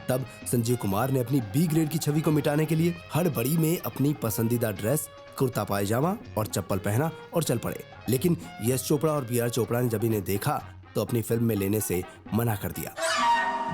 तब संजीव कुमार ने अपनी बी ग्रेड की छवि को मिटाने के लिए हड़बड़ी में अपनी पसंदीदा ड्रेस, कुर्ता पायजामा और चप्पल पहना और चल पड़े। लेकिन यश चोपड़ा और बी.आर. चोपड़ा ने जब इन्हें देखा तो अपनी फिल्म में लेने से मना कर दिया।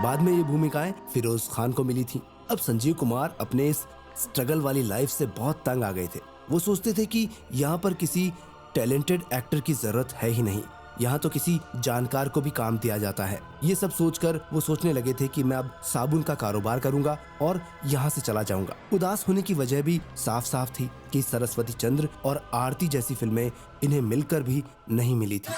बाद में ये भूमिकाएं फिरोज खान को मिली थी। अब संजीव कुमार अपने इस स्ट्रगल वाली लाइफ से बहुत तंग आ गए थे। वो सोचते थे कि यहाँ पर किसी टैलेंटेड एक्टर की जरूरत है ही नहीं, यहाँ तो किसी जानकार को भी काम दिया जाता है। ये सब सोचकर वो सोचने लगे थे कि मैं अब साबुन का कारोबार करूंगा और यहाँ से चला जाऊंगा। उदास होने की वजह भी साफ साफ थी कि सरस्वती चंद्र और आरती जैसी फिल्में इन्हें मिलकर भी नहीं मिली थी।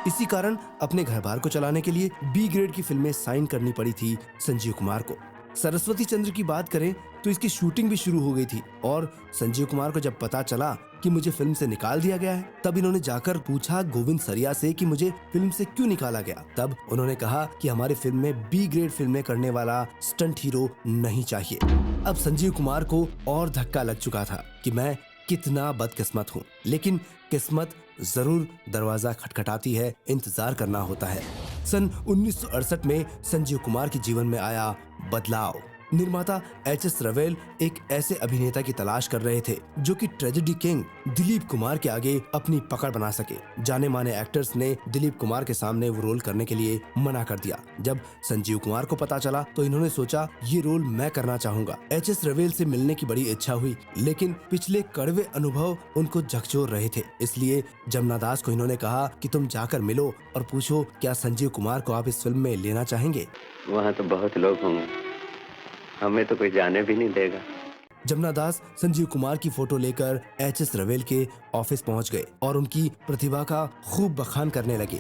इसी कारण अपने घर बार को चलाने के लिए बी ग्रेड की फिल्में साइन करनी पड़ी थी संजीव कुमार को। सरस्वती चंद्र की बात करें तो इसकी शूटिंग भी शुरू हो गई थी और संजीव कुमार को जब पता चला कि मुझे फिल्म से निकाल दिया गया है, तब इन्होंने जाकर पूछा गोविंद सरिया से कि मुझे फिल्म से क्यों निकाला गया। तब उन्होंने कहा कि हमारी फिल्म में बी ग्रेड फिल्में करने वाला स्टंट हीरो नहीं चाहिए। अब संजीव कुमार को और धक्का लग चुका था कि मैं कितना बदकिस्मत हूँ, लेकिन किस्मत जरूर दरवाजा खटखटाती है, इंतजार करना होता है। सन 1968 में संजीव कुमार के जीवन में आया बदलाव। निर्माता एच.एस. रवेल एक ऐसे अभिनेता की तलाश कर रहे थे जो कि ट्रेजेडी किंग दिलीप कुमार के आगे अपनी पकड़ बना सके। जाने माने एक्टर्स ने दिलीप कुमार के सामने वो रोल करने के लिए मना कर दिया। जब संजीव कुमार को पता चला तो इन्होंने सोचा ये रोल मैं करना चाहूंगा। एच.एस. रवेल से मिलने की बड़ी इच्छा हुई, लेकिन पिछले कड़वे अनुभव उनको झकझोर रहे थे। इसलिए जमुना दास को इन्होंने कहा कि तुम जाकर मिलो और पूछो क्या संजीव कुमार को आप इस फिल्म में लेना चाहेंगे। वहाँ तो बहुत लोग होंगे, हमें तो कोई जाने भी नहीं देगा। जमुना दास संजीव कुमार की फोटो लेकर एच.एस. रवेल के ऑफिस पहुंच गए और उनकी प्रतिभा का खूब बखान करने लगे।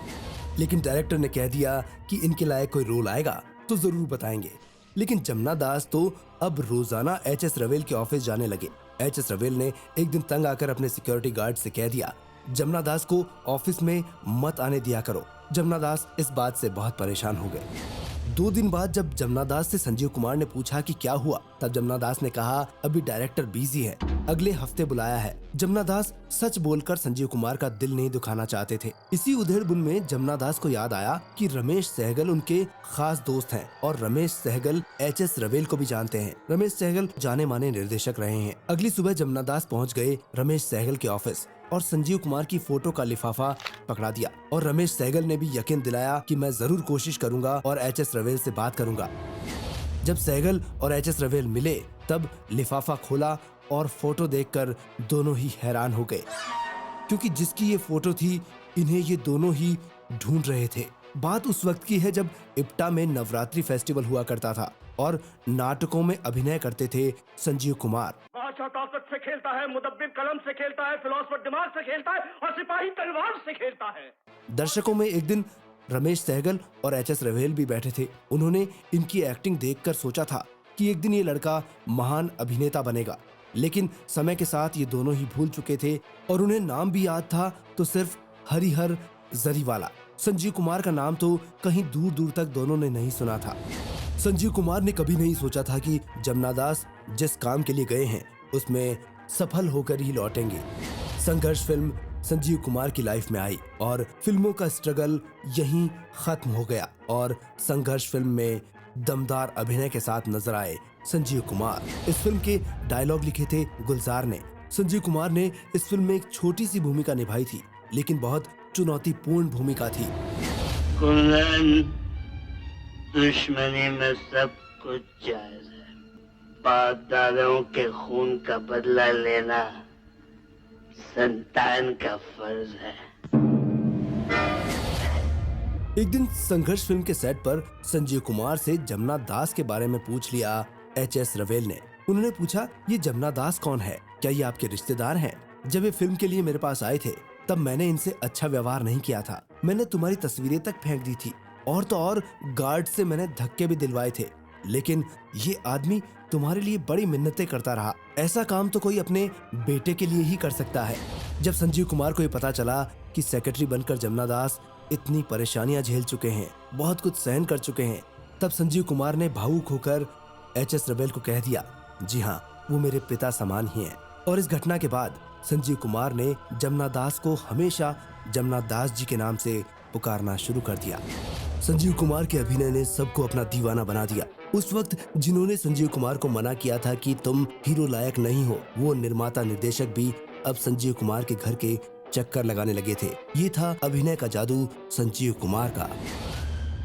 लेकिन डायरेक्टर ने कह दिया कि इनके लायक कोई रोल आएगा तो जरूर बताएंगे। लेकिन जमुना दास तो अब रोजाना एच.एस. रवेल के ऑफिस जाने लगे। एच.एस. रवेल ने एक दिन तंग आकर अपने सिक्योरिटी गार्ड से कह दिया, जमुना दास को ऑफिस में मत आने दिया करो। जमुना दास इस बात से बहुत परेशान हो गए। 2 दिन बाद जब जमुना दास से संजीव कुमार ने पूछा कि क्या हुआ, तब जमुना दास ने कहा अभी डायरेक्टर बिजी है, अगले हफ्ते बुलाया है। जमुना दास सच बोलकर संजीव कुमार का दिल नहीं दुखाना चाहते थे। इसी उधेड़-बुन में जमुना दास को याद आया कि रमेश सहगल उनके खास दोस्त हैं और रमेश सहगल HS रवेल को भी जानते हैं। रमेश सहगल जाने माने निर्देशक रहे हैं। अगली सुबह जमुना दास पहुँच गए रमेश सहगल के ऑफिस और संजीव कुमार की फोटो का लिफाफा पकड़ा दिया और रमेश सहगल ने भी यकीन दिलाया कि मैं जरूर कोशिश करूंगा और HS रवेल से बात करूंगा। जब सहगल और HS रवेल मिले तब लिफाफा खोला और फोटो देखकर दोनों ही हैरान हो गए, क्योंकि जिसकी ये फोटो थी इन्हें ये दोनों ही ढूंढ रहे थे। बात उस वक्त की है जब इप्टा में नवरात्रि फेस्टिवल हुआ करता था और नाटकों में अभिनय करते थे संजीव कुमार। बादशाह ताकत से खेलता है, मुदब्बिर कलम से खेलता है, फिलोसफर दिमाग से खेलता है और सिपाही तलवार से खेलता है। दर्शकों में एक दिन रमेश सहगल और HS रवेल भी बैठे थे। उन्होंने इनकी एक्टिंग देखकर सोचा था कि एक दिन ये लड़का महान अभिनेता बनेगा, लेकिन समय के साथ ये दोनों ही भूल चुके थे और उन्हें नाम भी याद था तो सिर्फ हरिहर जरीवाला। संजीव कुमार का नाम तो कहीं दूर दूर तक दोनों ने नहीं सुना था। संजीव कुमार ने कभी नहीं सोचा था कि जमुना दास जिस काम के लिए गए हैं उसमें सफल होकर ही लौटेंगे। संघर्ष फिल्म संजीव कुमार की लाइफ में आई और फिल्मों का स्ट्रगल यहीं खत्म हो गया और संघर्ष फिल्म में दमदार अभिनय के साथ नजर आए संजीव कुमार। इस फिल्म के डायलॉग लिखे थे गुलजार ने। संजीव कुमार ने इस फिल्म में एक छोटी सी भूमिका निभाई थी, लेकिन बहुत चुनौतीपूर्ण भूमिका थी। कुंदन, दुश्मनी में सब कुछ जायज है, बाप दादाओं के खून का बदला लेना संतान का फर्ज है। एक दिन संघर्ष फिल्म के सेट पर संजीव कुमार से जमुना दास के बारे में पूछ लिया HS रवेल ने। उन्होंने पूछा, ये जमुना दास कौन है, क्या ये आपके रिश्तेदार हैं? जब ये फिल्म के लिए मेरे पास आए थे तब मैंने इनसे अच्छा व्यवहार नहीं किया था, मैंने तुम्हारी तस्वीरें तक फेंक दी थी और तो और गार्ड से मैंने धक्के भी दिलवाए थे, लेकिन ये आदमी तुम्हारे लिए बड़ी मिन्नतें करता रहा। ऐसा काम तो कोई अपने बेटे के लिए ही कर सकता है। जब संजीव कुमार को ये पता चला कि सेक्रेटरी बनकर जमुना दास इतनी परेशानियां झेल चुके हैं, बहुत कुछ सहन कर चुके हैं, तब संजीव कुमार ने भावुक होकर HS रवेल को कह दिया, जी हाँ, वो मेरे पिता समान ही हैं। और इस घटना के बाद संजीव कुमार ने जमुना दास को हमेशा जमुना दास जी के नाम से पुकारना शुरू कर दिया। संजीव कुमार के अभिनय ने सबको अपना दीवाना बना दिया। उस वक्त जिन्होंने संजीव कुमार को मना किया था कि तुम हीरो लायक नहीं हो, वो निर्माता निर्देशक भी अब संजीव कुमार के घर के चक्कर लगाने लगे थे। ये था अभिनय का जादू संजीव कुमार का।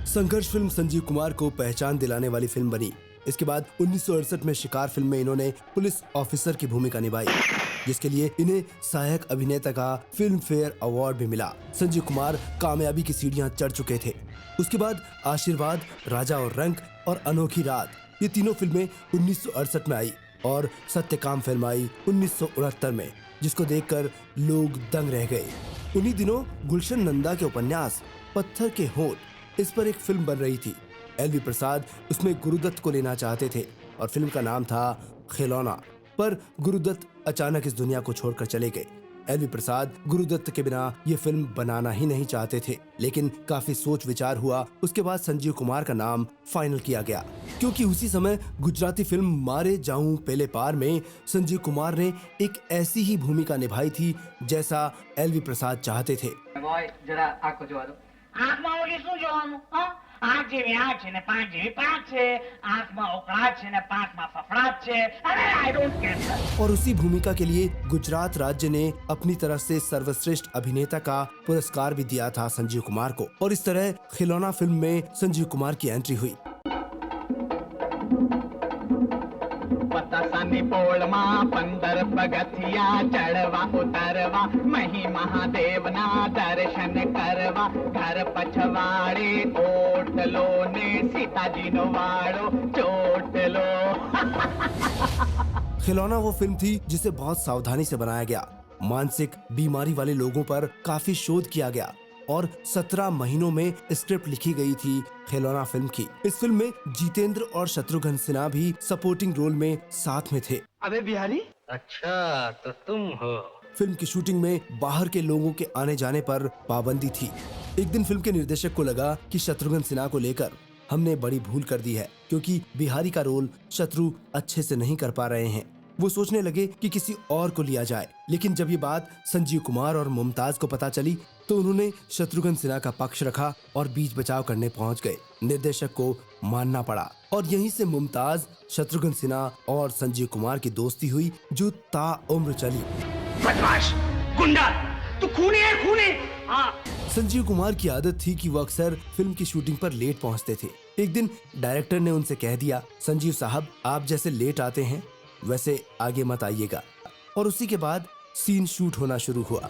संघर्ष फिल्म संजीव कुमार को पहचान दिलाने वाली फिल्म बनी। इसके बाद 1968 में शिकार फिल्म में इन्होंने पुलिस ऑफिसर की भूमिका निभाई, जिसके लिए इन्हें सहायक अभिनेता का फिल्म फेयर अवार्ड भी मिला। संजीव कुमार कामयाबी की सीढ़ियां चढ़ चुके थे। उसके बाद आशीर्वाद, राजा और रंक और अनोखी रात, ये तीनों फिल्में 1968 में आई और सत्यकाम फिल्म आई 1969 में, जिसको देखकर लोग दंग रह गए। उन्हीं दिनों गुलशन नंदा के उपन्यास पत्थर के होंठ, इस पर एक फिल्म बन रही थी। LV प्रसाद उसमें गुरुदत्त को लेना चाहते थे और फिल्म का नाम था खिलौना, पर गुरुदत्त अचानक इस दुनिया को छोड़कर चले गए। LV प्रसाद गुरुदत्त के बिना ये फिल्म बनाना ही नहीं चाहते थे, लेकिन काफी सोच विचार हुआ। उसके बाद संजीव कुमार का नाम फाइनल किया गया, क्योंकि उसी समय गुजराती फिल्म मारे जाऊं पहले पार में संजीव कुमार ने एक ऐसी ही भूमिका निभाई थी जैसा LV प्रसाद चाहते थे। આંખમાં ઓલી શું જોવાનું હા આંખ જેવી આંખ છે ને પાંચ જેવી પાંચ છે આંખમાં ઓકળાટ છે ને પાંચમાં ફફડાટ છે અરે આઈ ડોન્ટ કેર। और उसी भूमिका के लिए गुजरात राज्य ने अपनी तरफ से सर्वश्रेष्ठ अभिनेता का पुरस्कार भी दिया था संजीव कुमार को। और इस तरह खिलौना फिल्म में संजीव कुमार की एंट्री हुई। पतासानी पोळमा 15 पगथिया चढ़वा उतरवा मही महादेवना दर्शन करवा घर पछवाड़े ओटलो ने सीताजी नो वाड़ो चोटलो। खिलौना वो फिल्म थी जिसे बहुत सावधानी से बनाया गया। मानसिक बीमारी वाले लोगों पर काफी शोध किया गया और 17 महीनों में स्क्रिप्ट लिखी गई थी खिलौना फिल्म की। इस फिल्म में जितेंद्र और शत्रुघ्न सिन्हा भी सपोर्टिंग रोल में साथ में थे। अबे बिहारी, अच्छा तो तुम हो। फिल्म की शूटिंग में बाहर के लोगों के आने जाने पर पाबंदी थी। एक दिन फिल्म के निर्देशक को लगा कि शत्रुघ्न सिन्हा को लेकर हमने बड़ी भूल कर दी है, क्योंकि बिहारी का रोल शत्रु अच्छे से नहीं कर पा रहे हैं। वो सोचने लगे कि किसी और को लिया जाए, लेकिन जब ये बात संजीव कुमार और मुमताज को पता चली तो उन्होंने शत्रुघ्न सिन्हा का पक्ष रखा और बीच बचाव करने पहुंच गए। निर्देशक को मानना पड़ा और यहीं से मुमताज, शत्रुघ्न सिन्हा और संजीव कुमार की दोस्ती हुई, जो ताउम्र चली। बदमाश, गुंडा, तू खूनी है, खूनी। हाँ। संजीव कुमार की आदत थी कि वो अक्सर फिल्म की शूटिंग पर लेट पहुंचते थे। एक दिन डायरेक्टर ने उनसे कह दिया, संजीव साहब, आप जैसे लेट आते हैं वैसे आगे मत आइएगा। और उसी के बाद सीन शूट होना शुरू हुआ।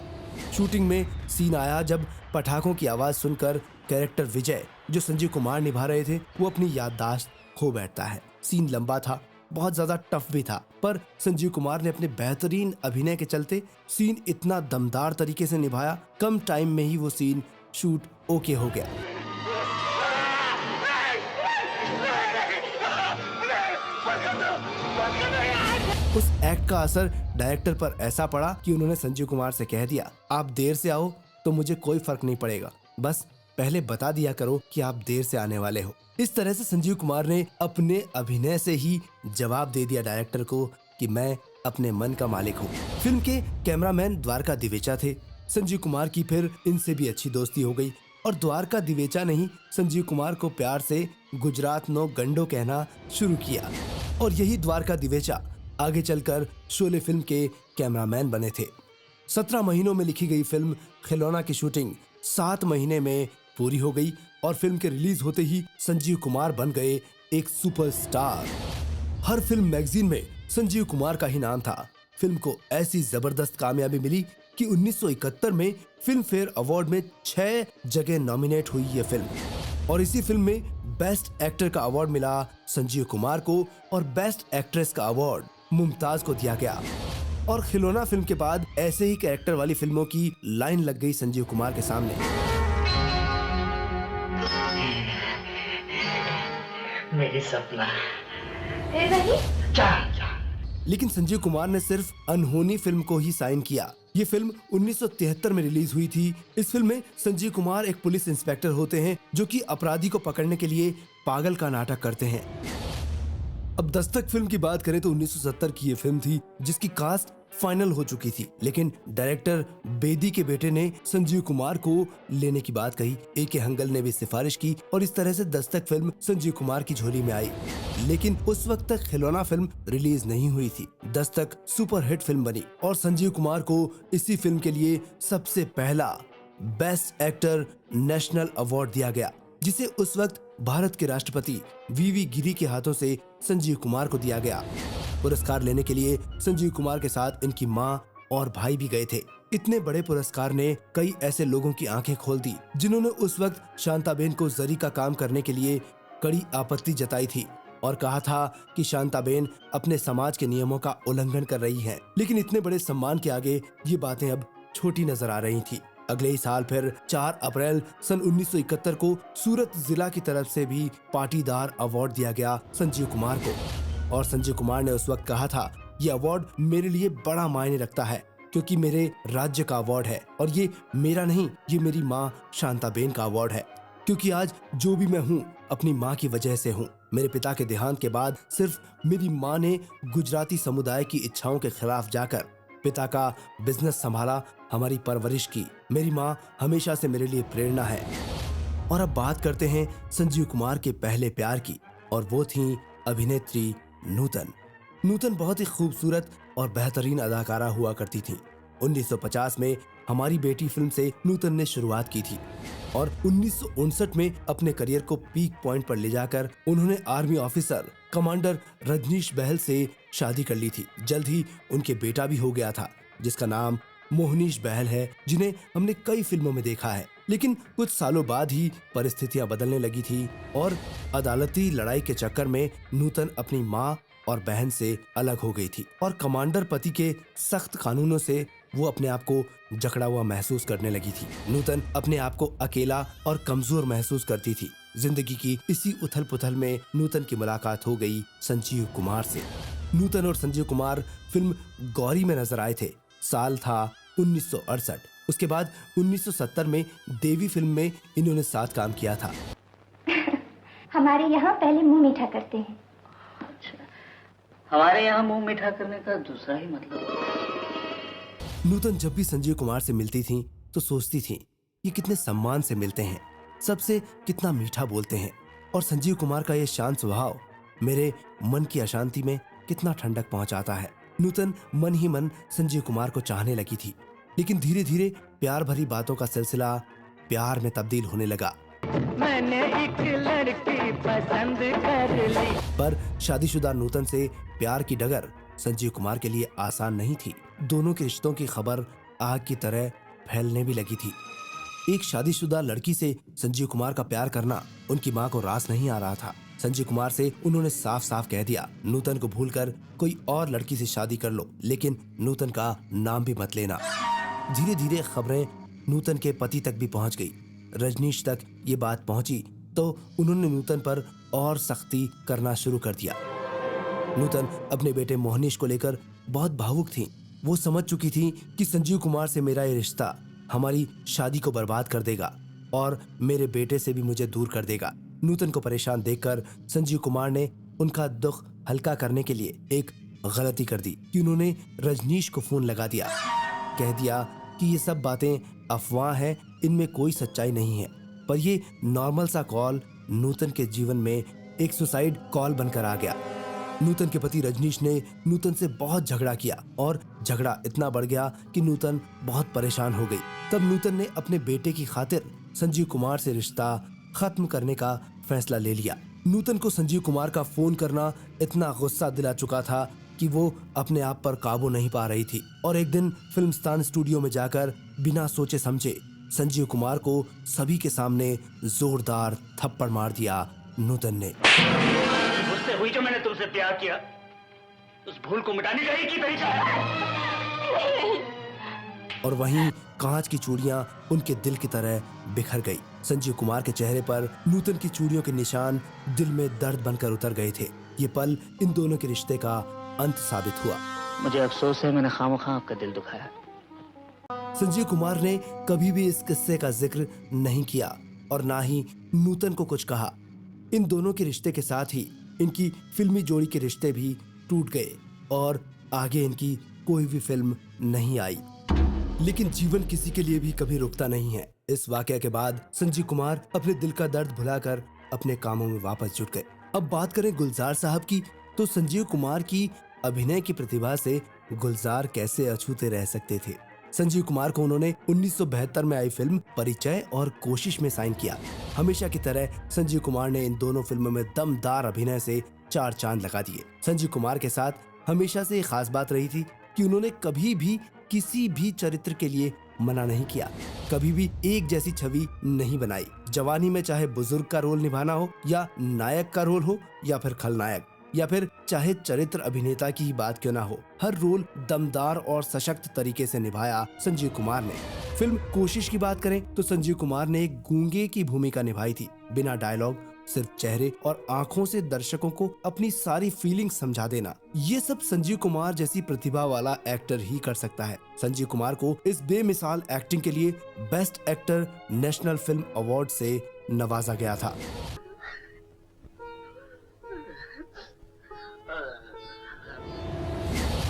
शूटिंग में सीन आया जब पटाखों की आवाज सुनकर कैरेक्टर विजय, जो संजीव कुमार निभा रहे थे, वो अपनी याददाश्त खो बैठता है। सीन लंबा था, बहुत ज्यादा टफ भी था, पर संजीव कुमार ने अपने बेहतरीन अभिनय के चलते सीन इतना दमदार तरीके से निभाया, कम टाइम में ही वो सीन शूट ओके हो गया। उस एक्ट का असर डायरेक्टर पर ऐसा पड़ा कि उन्होंने संजीव कुमार से कह दिया, आप देर से आओ तो मुझे कोई फर्क नहीं पड़ेगा, बस पहले बता दिया करो कि आप देर से आने वाले हो। इस तरह से संजीव कुमार ने अपने अभिनय से ही जवाब दे दिया डायरेक्टर को कि मैं अपने मन का मालिक हूँ। फिल्म के कैमरामैन द्वारका दिवेचा थे। संजीव कुमार की फिर इनसे भी अच्छी दोस्ती हो गई और द्वारका दिवेचा ने ही संजीव कुमार को प्यार से गुजरात नो गंडो कहना शुरू किया और यही द्वारका दिवेचा आगे चलकर शोले फिल्म के कैमरामैन बने थे। 17 महीनों में लिखी गई फिल्म खिलौना की शूटिंग 7 महीने में पूरी हो गई और फिल्म के रिलीज होते ही संजीव कुमार बन गए एक सुपरस्टार। हर फिल्म मैगजीन में संजीव कुमार का ही नाम था। फिल्म को ऐसी जबरदस्त कामयाबी मिली कि 1971 में फिल्म फेयर अवार्ड में 6 जगह नॉमिनेट हुई ये फिल्म और इसी फिल्म में बेस्ट एक्टर का अवार्ड मिला संजीव कुमार को और बेस्ट एक्ट्रेस का अवार्ड मुमताज को दिया गया। और खिलौना फिल्म के बाद ऐसे ही कैरेक्टर वाली फिल्मों की लाइन लग गई संजीव कुमार के सामने। मेरी सपना चल। लेकिन संजीव कुमार ने सिर्फ अनहोनी फिल्म को ही साइन किया। ये फिल्म 1973 में रिलीज हुई थी। इस फिल्म में संजीव कुमार एक पुलिस इंस्पेक्टर होते हैं जो कि अपराधी को पकड़ने के लिए पागल का नाटक करते हैं। अब दस्तक फिल्म की बात करें तो 1970 की ये फिल्म थी जिसकी कास्ट फाइनल हो चुकी थी, लेकिन डायरेक्टर बेदी के बेटे ने संजीव कुमार को लेने की बात कही। A.K. हंगल ने भी सिफारिश की और इस तरह से दस्तक फिल्म संजीव कुमार की झोली में आई। लेकिन उस वक्त तक खिलौना फिल्म रिलीज नहीं हुई थी। दस्तक सुपरहिट फिल्म बनी और संजीव कुमार को इसी फिल्म के लिए सबसे पहला बेस्ट एक्टर नेशनल अवार्ड दिया गया, जिसे उस वक्त भारत के राष्ट्रपति वीवी गिरी के हाथों से संजीव कुमार को दिया गया। पुरस्कार लेने के लिए संजीव कुमार के साथ इनकी मां और भाई भी गए थे। इतने बड़े पुरस्कार ने कई ऐसे लोगों की आंखें खोल दी जिन्होंने उस वक्त शांताबेन को जरी का काम करने के लिए कड़ी आपत्ति जताई थी और कहा था कि शांताबेन अपने समाज के नियमों का उल्लंघन कर रही है। लेकिन इतने बड़े सम्मान के आगे ये बातें अब छोटी नजर आ रही थी। अगले ही साल फिर 4 अप्रैल सन 1971 को सूरत जिला की तरफ से भी पाटीदार अवार्ड दिया गया संजीव कुमार को और संजीव कुमार ने उस वक्त कहा था, ये अवार्ड मेरे लिए बड़ा मायने रखता है क्योंकि मेरे राज्य का अवार्ड है और ये मेरा नहीं, ये मेरी माँ शांताबेन का अवार्ड है क्योंकि आज जो भी मैं हूँ अपनी माँ की वजह से हूँ। मेरे पिता के देहांत के बाद सिर्फ मेरी माँ ने गुजराती समुदाय की इच्छाओं के खिलाफ जाकर पिता का बिजनेस संभाला, हमारी परवरिश की। मेरी माँ हमेशा से मेरे लिए प्रेरणा है। और अब बात करते हैं संजीव कुमार के पहले प्यार की और वो थी अभिनेत्री नूतन। नूतन बहुत ही खूबसूरत और बेहतरीन अदाकारा हुआ करती थी। 1950 में हमारी बेटी फिल्म से नूतन ने शुरुआत की थी और 1959 में अपने करियर को पीक पॉइंट पर ले जाकर उन्होंने आर्मी ऑफिसर कमांडर रजनीश बहल से शादी कर ली थी। जल्द ही उनके बेटा भी हो गया था जिसका नाम मोहनीश बहल है, जिन्हें हमने कई फिल्मों में देखा है। लेकिन कुछ सालों बाद ही परिस्थितियां बदलने लगी थी और अदालती लड़ाई के चक्कर में नूतन अपनी माँ और बहन से अलग हो गई थी और कमांडर पति के सख्त कानूनों से वो अपने आप को जकड़ा हुआ महसूस करने लगी थी। नूतन अपने आप को अकेला और कमजोर महसूस करती थी। जिंदगी की इसी उथल पुथल में नूतन की मुलाकात हो गई संजीव कुमार से। नूतन और संजीव कुमार फिल्म गौरी में नजर आए थे। साल था 1968। उसके बाद 1970 में देवी फिल्म में इन्होंने साथ काम किया था। हमारे यहाँ पहले मुंह मीठा करते हैं। अच्छा, हमारे यहाँ मुंह मीठा करने का दूसरा ही मतलब। नूतन जब भी संजीव कुमार से मिलती थी तो सोचती थी ये कितने सम्मान से मिलते हैं, सबसे कितना मीठा बोलते हैं, और संजीव कुमार का ये शांत स्वभाव मेरे मन की अशांति में कितना ठंडक पहुंचाता है। नूतन मन ही मन संजीव कुमार को चाहने लगी थी, लेकिन धीरे धीरे प्यार भरी बातों का सिलसिला प्यार में तब्दील होने लगा। मैंने एक लड़की पसंद कर ली। पर शादीशुदा नूतन से प्यार की डगर संजीव कुमार के लिए आसान नहीं थी। दोनों के रिश्तों की खबर आग की तरह फैलने भी लगी थी। एक शादीशुदा लड़की से संजीव कुमार का प्यार करना उनकी मां को रास नहीं आ रहा था। संजीव कुमार से उन्होंने साफ साफ कह दिया, नूतन को भूलकर कोई और लड़की से शादी कर लो, लेकिन नूतन का नाम भी मत लेना। धीरे धीरे खबरें नूतन के पति तक भी पहुंच गई। रजनीश तक ये बात पहुंची तो उन्होंने नूतन पर और सख्ती करना शुरू कर दिया। नूतन अपने बेटे मोहनीश को लेकर बहुत भावुक थी। वो समझ चुकी थी कि संजीव कुमार से मेरा ये रिश्ता हमारी शादी को बर्बाद कर देगा और मेरे बेटे से भी मुझे दूर कर देगा। नूतन को परेशान देखकर संजीव कुमार ने उनका दुख हल्का करने के लिए एक गलती कर दी कि उन्होंने रजनीश को फोन लगा दिया। कह दिया कि ये सब बातें अफवाह हैं, इनमें कोई सच्चाई नहीं है। पर ये नॉर्मल सा कॉल नूतन के जीवन में एक सुसाइड कॉल बनकर आ गया। नूतन के पति रजनीश ने नूतन से बहुत झगड़ा किया और झगड़ा इतना बढ़ गया कि नूतन बहुत परेशान हो गई। तब नूतन ने अपने बेटे की खातिर संजीव कुमार से रिश्ता खत्म करने का फैसला ले लिया। नूतन को संजीव कुमार का फोन करना इतना गुस्सा दिला चुका था कि वो अपने आप पर काबू नहीं पा रही थी और एक दिन फिल्मस्तान स्टूडियो में जाकर बिना सोचे समझे संजीव कुमार को सभी के सामने जोरदार थप्पड़ मार दिया नूतन ने। उससे हुई जो मैंने तुमसे प्यार किया, उस भूल को मिटाने का एक ही तरीका है। और वहीं कांच की चूड़ियां उनके दिल की तरह बिखर गई। संजीव कुमार के चेहरे पर नूतन की चूड़ियों के निशान दिल में दर्द बनकर उतर गए थे। ये पल इन दोनों के रिश्ते का अंत साबित हुआ। मुझे अफसोस है, मैंने खामखा आपका दिल दुखाया। संजीव कुमार ने कभी भी इस किस्से का जिक्र नहीं किया और ना ही नूतन को कुछ कहा। इन दोनों के रिश्ते के साथ ही इनकी फिल्मी जोड़ी के रिश्ते भी टूट गए और आगे इनकी कोई भी फिल्म नहीं आई। लेकिन जीवन किसी के लिए भी कभी रुकता नहीं है। इस वाकये के बाद संजीव कुमार अपने दिल का दर्द भुलाकर अपने कामों में वापस जुट गए। अब बात करें गुलजार साहब की, तो संजीव कुमार की अभिनय की प्रतिभा से गुलजार कैसे अछूते रह सकते थे। संजीव कुमार को उन्होंने 1972 में आई फिल्म परिचय और कोशिश में साइन किया। हमेशा की तरह संजीव कुमार ने इन दोनों फिल्मों में दमदार अभिनय से 4 चांद लगा दिए। संजीव कुमार के साथ हमेशा से खास बात रही थी कि उन्होंने कभी भी किसी भी चरित्र के लिए मना नहीं किया, कभी भी एक जैसी छवि नहीं बनाई। जवानी में चाहे बुजुर्ग का रोल निभाना हो या नायक का रोल हो या फिर खलनायक या फिर चाहे चरित्र अभिनेता की ही बात क्यों ना हो, हर रोल दमदार और सशक्त तरीके से निभाया संजीव कुमार ने। फिल्म कोशिश की बात करें तो संजीव कुमार ने एक गूंगे की भूमिका निभाई थी। बिना डायलॉग, सिर्फ चेहरे और आंखों से दर्शकों को अपनी सारी फीलिंग समझा देना, ये सब संजीव कुमार जैसी प्रतिभा वाला एक्टर ही कर सकता है। संजीव कुमार को इस बेमिसाल एक्टिंग के लिए best actor national film award से नवाजा गया था।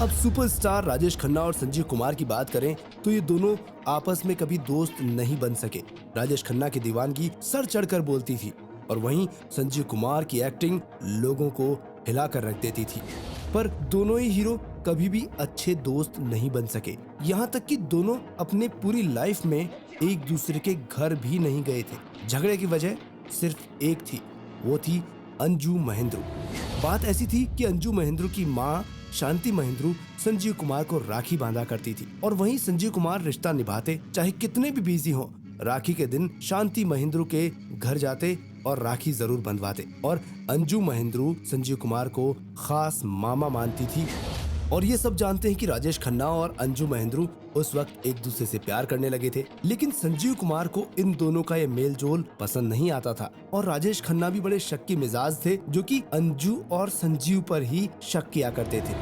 अब सुपरस्टार राजेश खन्ना और संजीव कुमार की बात करें तो ये दोनों आपस में कभी दोस्त नहीं बन सके। राजेश खन्ना की दीवानगी सर चढ़कर बोलती थी और वहीं संजीव कुमार की एक्टिंग लोगों को हिलाकर रख देती थी। पर दोनों ही हीरो कभी भी अच्छे दोस्त नहीं बन सके। यहाँ तक कि दोनों अपने पूरी लाइफ में एक दूसरे के घर भी नहीं गए थे। झगड़े की वजह सिर्फ एक थी, वो थी अंजू महेंद्रू। बात ऐसी थी कि अंजू महेंद्रू की माँ शांति महेंद्रू संजीव कुमार को राखी बांधा करती थी और वहीं संजीव कुमार रिश्ता निभाते चाहे कितने भी बिजी हो, राखी के दिन शांति महेंद्रू के घर जाते और राखी जरूर बंधवाते। और अंजू महेंद्रू संजीव कुमार को खास मामा मानती थी। और ये सब जानते हैं कि राजेश खन्ना और अंजू महेंद्रू उस वक्त एक दूसरे से प्यार करने लगे थे, लेकिन संजीव कुमार को इन दोनों का ये मेल जोल पसंद नहीं आता था। और राजेश खन्ना भी बड़े शक की मिजाज थे, जो कि अंजू और संजीव पर ही शक किया करते थे।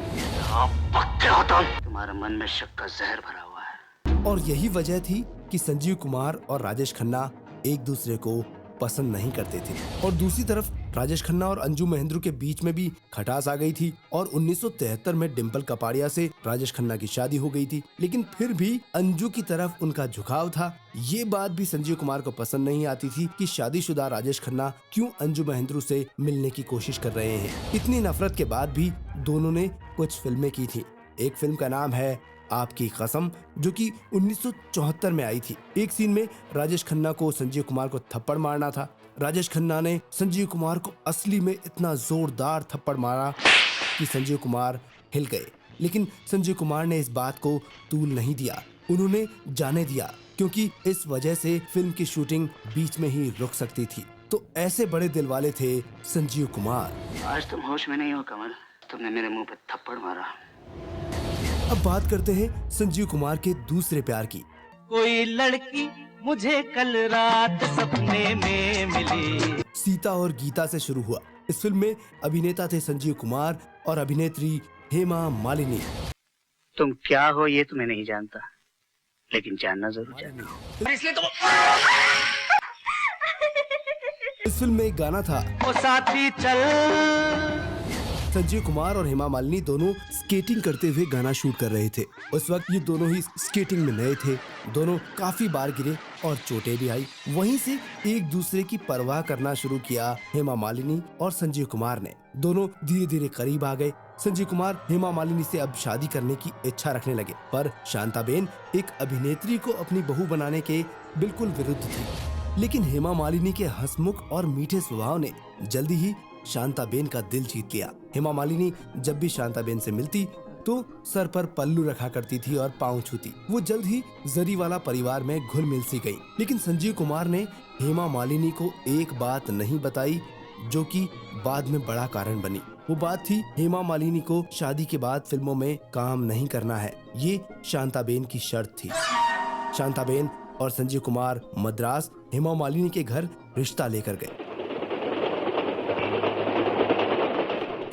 तुम्हारे मन में शक का जहर भरा हुआ है। और यही वजह थी कि संजीव कुमार और राजेश खन्ना एक दूसरे को पसंद नहीं करते थे। और दूसरी तरफ राजेश खन्ना और अंजू महेंद्रू के बीच में भी खटास आ गई थी और 1973 में डिम्पल कपाड़िया से राजेश खन्ना की शादी हो गई थी, लेकिन फिर भी अंजू की तरफ उनका झुकाव था। ये बात भी संजीव कुमार को पसंद नहीं आती थी कि शादीशुदा राजेश खन्ना क्यों अंजू महेंद्रू से मिलने की कोशिश कर रहे हैं। इतनी नफरत के बाद भी दोनों ने कुछ फिल्में की थी। एक फिल्म का नाम है आपकी कसम, जो कि 1974 में आई थी। एक सीन में राजेश खन्ना को संजीव कुमार को थप्पड़ मारना था। राजेश खन्ना ने संजीव कुमार को असली में इतना जोरदार थप्पड़ मारा कि संजीव कुमार हिल गए, लेकिन संजीव कुमार ने इस बात को तूल नहीं दिया। उन्होंने जाने दिया, क्योंकि इस वजह से फिल्म की शूटिंग बीच में ही रुक सकती थी। तो ऐसे बड़े दिल वाले थे संजीव कुमार। आज तुम होश में नहीं हो कमल, तुमने मेरे मुंह पे थप्पड़ मारा। अब बात करते हैं संजीव कुमार के दूसरे प्यार की। कोई लड़की मुझे कल रात सपने में मिली। सीता और गीता से शुरू हुआ। इस फिल्म में अभिनेता थे संजीव कुमार और अभिनेत्री हेमा मालिनी। तुम क्या हो ये तुम्हें नहीं जानता, लेकिन जानना जरूर चाहता हूँ। इसलिए तो इस फिल्म में एक गाना था, ओ साथी चल। संजीव कुमार और हेमा मालिनी दोनों स्केटिंग करते हुए गाना शूट कर रहे थे। उस वक्त ये दोनों ही स्केटिंग में नए थे। दोनों काफी बार गिरे और चोटें भी आई। वहीं से एक दूसरे की परवाह करना शुरू किया हेमा मालिनी और संजीव कुमार ने। दोनों धीरे धीरे करीब आ गए। संजीव कुमार हेमा मालिनी से अब शादी करने की इच्छा रखने लगे, पर शांताबेन एक अभिनेत्री को अपनी बहू बनाने के बिल्कुल विरुद्ध थी। लेकिन हेमा मालिनी के हंसमुख और मीठे स्वभाव ने जल्दी ही शांताबेन का दिल जीत लिया। हेमा मालिनी जब भी शांताबेन से मिलती तो सर पर पल्लू रखा करती थी और पाँव छूती। वो जल्द ही जरीवाला परिवार में घुल मिल सी गई। लेकिन संजीव कुमार ने हेमा मालिनी को एक बात नहीं बताई, जो कि बाद में बड़ा कारण बनी। वो बात थी हेमा मालिनी को शादी के बाद फिल्मों में काम नहीं करना है। ये शांताबेन की शर्त थी। शांताबेन और संजीव कुमार मद्रास हेमा मालिनी के घर रिश्ता लेकर गए।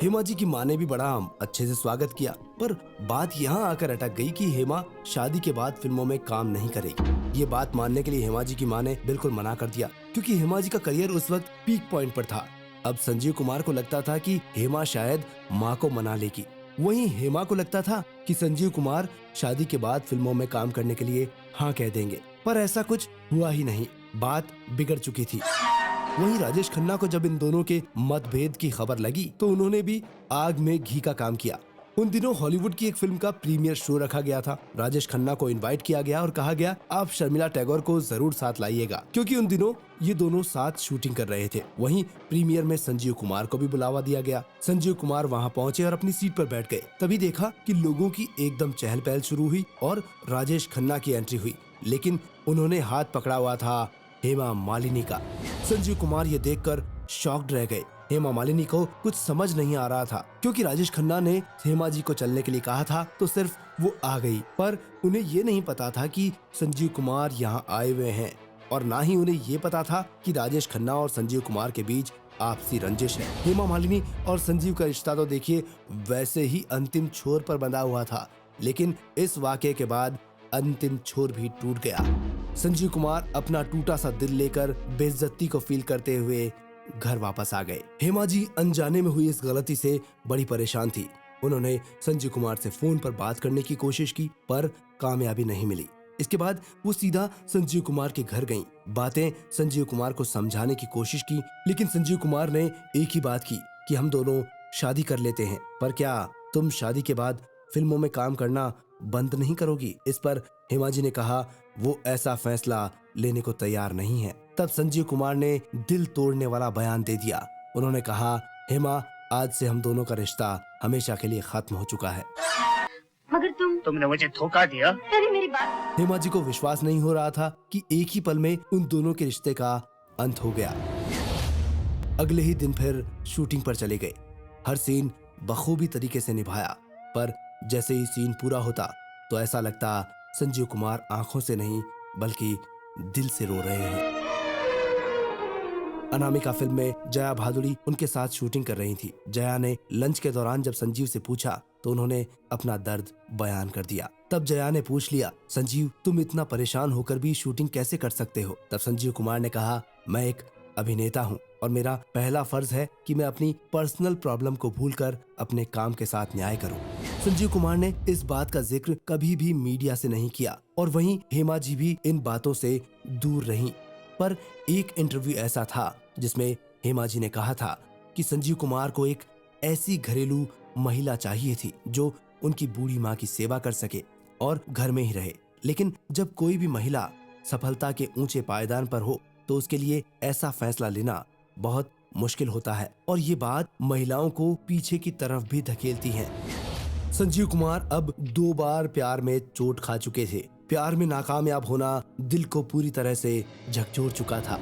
हेमा जी की माँ ने भी बड़ा अच्छे से स्वागत किया, पर बात यहाँ आकर अटक गई कि हेमा शादी के बाद फिल्मों में काम नहीं करेगी। ये बात मानने के लिए हेमा जी की माँ ने बिल्कुल मना कर दिया, क्योंकि हेमा जी का करियर उस वक्त पीक पॉइंट पर था। अब संजीव कुमार को लगता था कि हेमा शायद माँ को मना लेगी, वहीं हेमा को लगता था कि संजीव कुमार शादी के बाद फिल्मों में काम करने के लिए हाँ कह देंगे, पर ऐसा कुछ हुआ ही नहीं। बात बिगड़ चुकी थी। वहीं राजेश खन्ना को जब इन दोनों के मतभेद की खबर लगी तो उन्होंने भी आग में घी का काम किया। उन दिनों हॉलीवुड की एक फिल्म का प्रीमियर शो रखा गया था। राजेश खन्ना को इनवाइट किया गया और कहा गया आप शर्मिला टैगोर को जरूर साथ लाइएगा, क्योंकि उन दिनों ये दोनों साथ शूटिंग कर रहे थे। वहीं प्रीमियर में संजीव कुमार को भी बुलावा दिया गया। संजीव कुमार वहां पहुंचे और अपनी सीट पर बैठ गए। तभी देखा कि लोगों की एकदम चहल पहल शुरू हुई और राजेश खन्ना की एंट्री हुई, लेकिन उन्होंने हाथ पकड़ा हुआ था हेमा मालिनी का। संजीव कुमार ये देखकर शॉक्ड रह गए। हेमा मालिनी को कुछ समझ नहीं आ रहा था, क्योंकि राजेश खन्ना ने हेमा जी को चलने के लिए कहा था तो सिर्फ वो आ गई, पर उन्हें ये नहीं पता था कि संजीव कुमार यहाँ आए हुए हैं, और ना ही उन्हें ये पता था कि राजेश खन्ना और संजीव कुमार के बीच आपसी रंजिश है। हेमा मालिनी और संजीव का रिश्ता तो देखिए वैसे ही अंतिम छोर पर बंधा हुआ था, लेकिन इस वाकये के बाद अंतिम छोर भी टूट गया। संजीव कुमार अपना टूटा सा दिल लेकर बेइज्जती को फील करते हुए घर वापस आ गए। हेमा जी अनजाने में हुई इस गलती से बड़ी परेशान थी। उन्होंने संजीव कुमार से फोन पर बात करने की कोशिश की, पर कामयाबी नहीं मिली। इसके बाद वो सीधा संजीव कुमार के घर गईं। बातें संजीव कुमार को समझाने की कोशिश की, लेकिन संजीव कुमार ने एक ही बात की कि हम दोनों शादी कर लेते हैं, पर क्या तुम शादी के बाद फिल्मों में काम करना बंद नहीं करोगी? इस पर हेमा जी ने कहा वो ऐसा फैसला लेने को तैयार नहीं है। तब संजीव कुमार ने दिल तोड़ने वाला बयान दे दिया। उन्होंने कहा हेमा, आज से हम दोनों का रिश्ता हमेशा के लिए खत्म हो चुका है। मगर तुमने मुझे धोखा दिया। तेरी मेरी बात। हेमा जी को विश्वास नहीं हो रहा था कि एक ही पल में उन दोनों के रिश्ते का अंत हो गया। अगले ही दिन फिर शूटिंग पर चले गए। हर सीन बखूबी तरीके से निभाया, पर जैसे ही सीन पूरा होता तो ऐसा लगता संजीव कुमार आंखों से नहीं बल्कि दिल से रो रहे हैं। अनामिका फिल्म में जया भादुड़ी उनके साथ शूटिंग कर रही थी। जया ने लंच के दौरान जब संजीव से पूछा तो उन्होंने अपना दर्द बयान कर दिया। तब जया ने पूछ लिया, संजीव तुम इतना परेशान होकर भी शूटिंग कैसे कर सकते हो? तब संजीव कुमार ने कहा, मैं एक अभिनेता हूँ और मेरा पहला फर्ज है कि मैं अपनी पर्सनल प्रॉब्लम को भूलकर अपने काम के साथ न्याय करूँ। संजीव कुमार ने इस बात का जिक्र कभी भी मीडिया से नहीं किया और वहीं हेमा जी भी इन बातों से दूर रहीं। पर एक इंटरव्यू ऐसा था जिसमें हेमा जी ने कहा था कि संजीव कुमार को एक ऐसी घरेलू महिला चाहिए थी जो उनकी बूढ़ी माँ की सेवा कर सके और घर में ही रहे। लेकिन जब कोई भी महिला सफलता के ऊंचे पायदान पर हो तो उसके लिए ऐसा फैसला लेना बहुत मुश्किल होता है और ये बात महिलाओं को पीछे की तरफ भी धकेलती है। संजीव कुमार अब 2 बार प्यार में चोट खा चुके थे। प्यार में नाकामयाब होना दिल को पूरी तरह से झकझोर चुका था।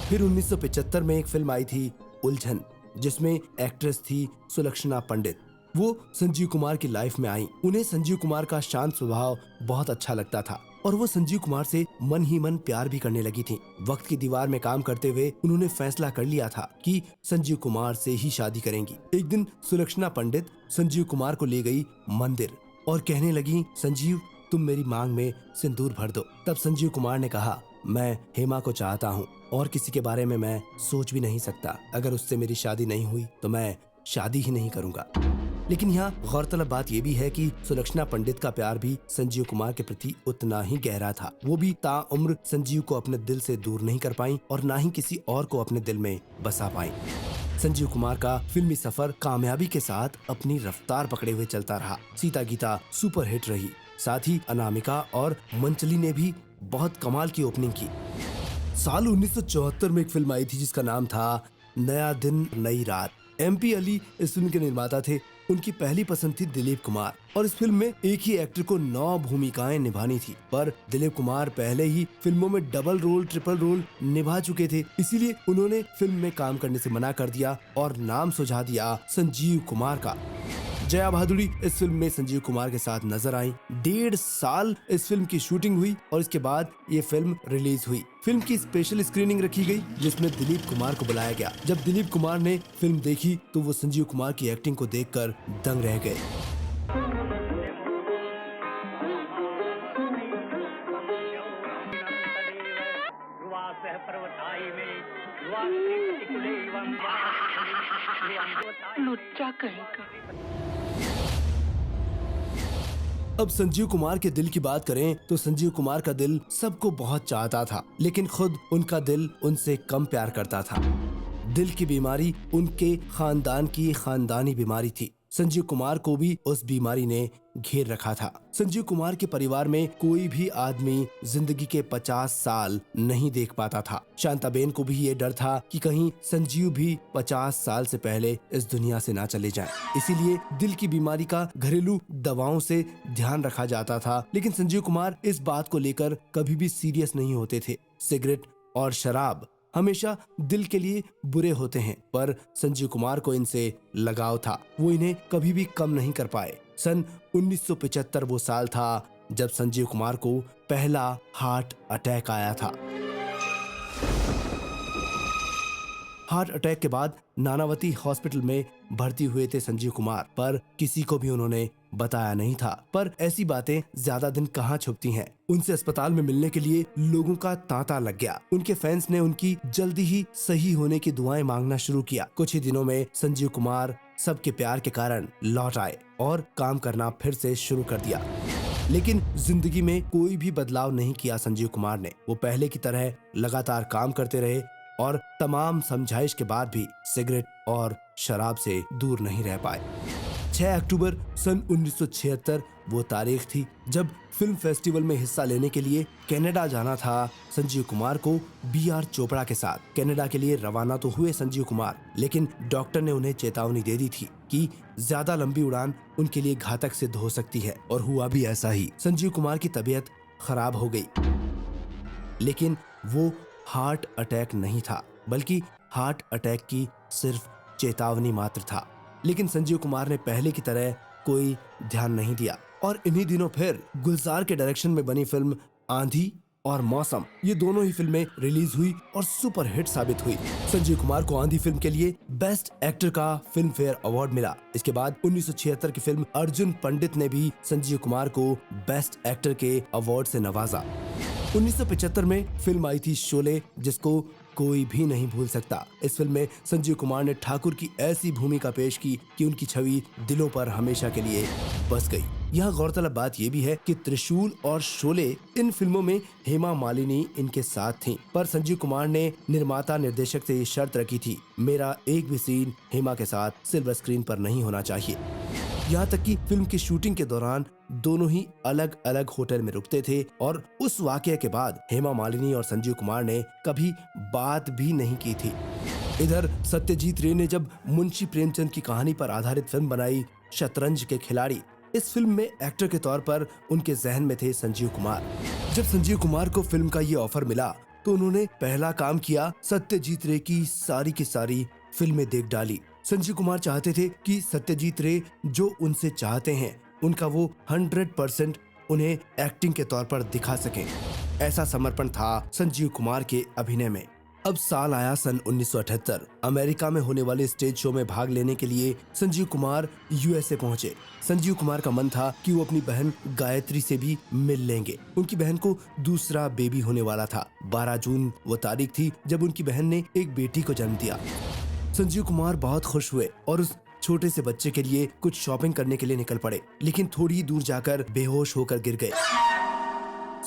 फिर 1975 में एक फिल्म आई थी उलझन, जिसमें एक्ट्रेस थी सुलक्षणा पंडित। वो संजीव कुमार की लाइफ में आई। उन्हें संजीव कुमार का शांत स्वभाव बहुत अच्छा लगता था और वो संजीव कुमार से मन ही मन प्यार भी करने लगी थी। वक्त की दीवार में काम करते हुए उन्होंने फैसला कर लिया था कि संजीव कुमार से ही शादी करेंगी। एक दिन सुलक्षणा पंडित संजीव कुमार को ले गई मंदिर और कहने लगी, संजीव तुम मेरी मांग में सिंदूर भर दो। तब संजीव कुमार ने कहा, मैं हेमा को चाहता हूँ और किसी के बारे में मैं सोच भी नहीं सकता। अगर उससे मेरी शादी नहीं हुई तो मैं शादी ही नहीं करूँगा। लेकिन यहाँ गौरतलब बात ये भी है कि सुलक्षणा पंडित का प्यार भी संजीव कुमार के प्रति उतना ही गहरा था। वो भी ताउम्र संजीव को अपने दिल से दूर नहीं कर पाई और ना ही किसी और को अपने दिल में बसा पाई। संजीव कुमार का फिल्मी सफर कामयाबी के साथ अपनी रफ्तार पकड़े हुए चलता रहा। सीता गीता सुपर हिट रही, साथ ही अनामिका और मंचली ने भी बहुत कमाल की ओपनिंग की। साल 1974 में एक फिल्म आई थी जिसका नाम था नया दिन नई रात। MP अली इस फिल्म के निर्माता थे। उनकी पहली पसंद थी दिलीप कुमार और इस फिल्म में एक ही एक्टर को 9 भूमिकाएं निभानी थी, पर दिलीप कुमार पहले ही फिल्मों में डबल रोल ट्रिपल रोल निभा चुके थे। इसीलिए उन्होंने फिल्म में काम करने से मना कर दिया और नाम सुझा दिया संजीव कुमार का। जया भादुड़ी इस फिल्म में संजीव कुमार के साथ नजर आई। 1.5 साल इस फिल्म की शूटिंग हुई और इसके बाद ये फिल्म रिलीज हुई। फिल्म की स्पेशल स्क्रीनिंग रखी गई जिसमें दिलीप कुमार को बुलाया गया। जब दिलीप कुमार ने फिल्म देखी तो वो संजीव कुमार की एक्टिंग को देखकर दंग रह गए। लुच्चा कहेगा। अब संजीव कुमार के दिल की बात करें तो संजीव कुमार का दिल सबको बहुत चाहता था, लेकिन खुद उनका दिल उनसे कम प्यार करता था। दिल की बीमारी उनके खानदान की खानदानी बीमारी थी। संजीव कुमार को भी उस बीमारी ने घेर रखा था। संजीव कुमार के परिवार में कोई भी आदमी जिंदगी के 50 साल नहीं देख पाता था। शांताबेन को भी ये डर था कि कहीं संजीव भी 50 साल से पहले इस दुनिया से ना चले जाएं। इसीलिए दिल की बीमारी का घरेलू दवाओं से ध्यान रखा जाता था, लेकिन संजीव कुमार इस बात को लेकर कभी भी सीरियस नहीं होते थे। सिगरेट और शराब हमेशा दिल के लिए बुरे होते हैं, पर संजीव कुमार को इनसे लगाव था। वो इन्हें कभी भी कम नहीं कर पाए। सन 1975 वो साल था जब संजीव कुमार को पहला हार्ट अटैक आया था। हार्ट अटैक के बाद नानावती हॉस्पिटल में भर्ती हुए थे संजीव कुमार, पर किसी को भी उन्होंने बताया नहीं था। पर ऐसी बातें ज्यादा दिन कहाँ छुपती हैं। उनसे अस्पताल में मिलने के लिए लोगों का तांता लग गया। उनके फैंस ने उनकी जल्दी ही सही होने की दुआएं मांगना शुरू किया। कुछ ही दिनों में संजीव कुमार सबके प्यार के कारण लौट आए और काम करना फिर से शुरू कर दिया। लेकिन जिंदगी में कोई भी बदलाव नहीं किया संजीव कुमार ने। वो पहले की तरह लगातार काम करते रहे और तमाम समझाइश के बाद भी सिगरेट और शराब से दूर नहीं रह पाए। 6 अक्टूबर सन 1976 वो तारीख थी जब फिल्म फेस्टिवल में हिस्सा लेने के लिए कनाडा जाना था। संजीव कुमार को BR चोपड़ा के साथ कनाडा के लिए रवाना तो हुए संजीव कुमार, लेकिन डॉक्टर ने उन्हें चेतावनी दे दी थी कि ज्यादा लंबी उड़ान उनके लिए घातक सिद्ध हो सकती है, और हुआ भी ऐसा ही। संजीव कुमार की तबीयत खराब हो गई, लेकिन वो हार्ट अटैक नहीं था, बल्कि हार्ट अटैक की सिर्फ चेतावनी मात्र था। लेकिन संजीव कुमार ने पहले की तरह कोई ध्यान नहीं दिया और इन्हीं दिनों फिर गुलजार के डायरेक्शन में बनी फिल्म आंधी और मौसम, ये दोनों ही फिल्में रिलीज हुई और सुपर हिट साबित हुई। संजीव कुमार को आंधी फिल्म के लिए बेस्ट एक्टर का फिल्म फेयर अवार्ड मिला। इसके बाद 1976 की फिल्म अर्जुन पंडित ने भी संजीव कुमार को बेस्ट एक्टर के अवार्ड से नवाजा। 1975 में फिल्म आई थी शोले, जिसको कोई भी नहीं भूल सकता। इस फिल्म में संजीव कुमार ने ठाकुर की ऐसी भूमिका पेश की कि उनकी छवि दिलों पर हमेशा के लिए बस गई। यहाँ गौरतलब बात यह भी है कि त्रिशूल और शोले इन फिल्मों में हेमा मालिनी इनके साथ थीं, पर संजीव कुमार ने निर्माता निर्देशक से ये शर्त रखी थी, मेरा एक भी सीन हेमा के साथ सिल्वर स्क्रीन पर नहीं होना चाहिए। यहाँ तक कि फिल्म की शूटिंग के दौरान दोनों ही अलग अलग होटल में रुकते थे और उस वाकये के बाद हेमा मालिनी और संजीव कुमार ने कभी बात भी नहीं की थी। इधर सत्यजीत रे ने जब मुंशी प्रेमचंद की कहानी पर आधारित फिल्म बनाई शतरंज के खिलाड़ी, इस फिल्म में एक्टर के तौर पर उनके जहन में थे संजीव कुमार। जब संजीव कुमार को फिल्म का ये ऑफर मिला तो उन्होंने पहला काम किया, सत्यजीत रे की सारी फिल्में देख डाली। संजीव कुमार चाहते थे कि सत्यजीत रे जो उनसे चाहते हैं उनका वो 100% उन्हें एक्टिंग के तौर पर दिखा सकें। ऐसा समर्पण था संजीव कुमार के अभिनय में। अब साल आया सन 1978। अमेरिका में होने वाले स्टेज शो में भाग लेने के लिए संजीव कुमार यूएसए पहुंचे। संजीव कुमार का मन था कि वो अपनी बहन गायत्री से भी मिल लेंगे। उनकी बहन को दूसरा बेबी होने वाला था। 12 जून वो तारीख थी जब उनकी बहन ने एक बेटी को जन्म दिया। संजीव कुमार बहुत खुश हुए और उस छोटे से बच्चे के लिए कुछ शॉपिंग करने के लिए निकल पड़े, लेकिन थोड़ी दूर जाकर बेहोश होकर गिर गए।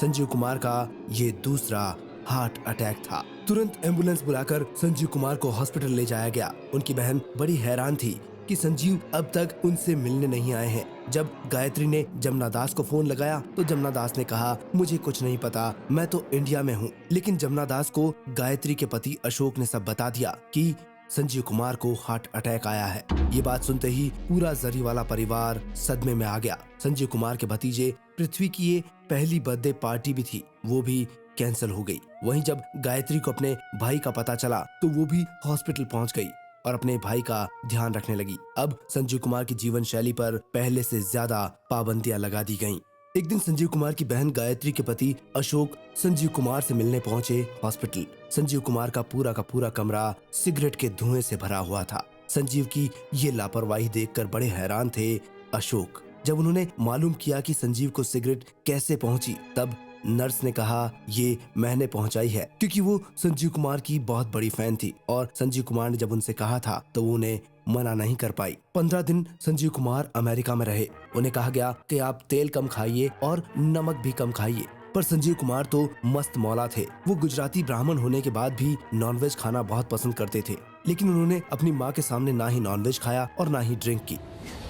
संजीव कुमार का ये दूसरा हार्ट अटैक था। तुरंत एम्बुलेंस बुलाकर संजीव कुमार को हॉस्पिटल ले जाया गया। उनकी बहन बड़ी हैरान थी कि संजीव अब तक उनसे मिलने नहीं आए हैं। जब गायत्री ने जमुना दास को फोन लगाया तो जमुना दास ने कहा, मुझे कुछ नहीं पता, मैं तो इंडिया में हूँ। लेकिन जमुना दास को गायत्री के पति अशोक ने सब बता दिया कि संजीव कुमार को हार्ट अटैक आया है। ये बात सुनते ही पूरा जरीवाला परिवार सदमे में आ गया। संजीव कुमार के भतीजे पृथ्वी की ये पहली बर्थडे पार्टी भी थी, वो भी कैंसिल हो गई। वहीं जब गायत्री को अपने भाई का पता चला तो वो भी हॉस्पिटल पहुंच गई और अपने भाई का ध्यान रखने लगी। अब संजीव कुमार की जीवन शैली पर पहले से ज्यादा पाबंदियां लगा दी गईं। एक दिन संजीव कुमार की बहन गायत्री के पति अशोक संजीव कुमार से मिलने पहुंचे हॉस्पिटल। संजीव कुमार का पूरा कमरा सिगरेट के धुएं से भरा हुआ था। संजीव की ये लापरवाही देखकर बड़े हैरान थे अशोक। जब उन्होंने मालूम किया कि संजीव को सिगरेट कैसे पहुंची, तब नर्स ने कहा, ये मैंने पहुंचाई है, क्योंकि वो संजीव कुमार की बहुत बड़ी फैन थी और संजीव कुमार ने जब उनसे कहा था तो वो उन्हें मना नहीं कर पाई। 15 दिन संजीव कुमार अमेरिका में रहे। उन्हें कहा गया कि आप तेल कम खाइए और नमक भी कम खाइए, पर संजीव कुमार तो मस्त मौला थे। वो गुजराती ब्राह्मण होने के बाद भी नॉनवेज खाना बहुत पसंद करते थे, लेकिन उन्होंने अपनी माँ के सामने ना ही नॉनवेज खाया और ना ही ड्रिंक की।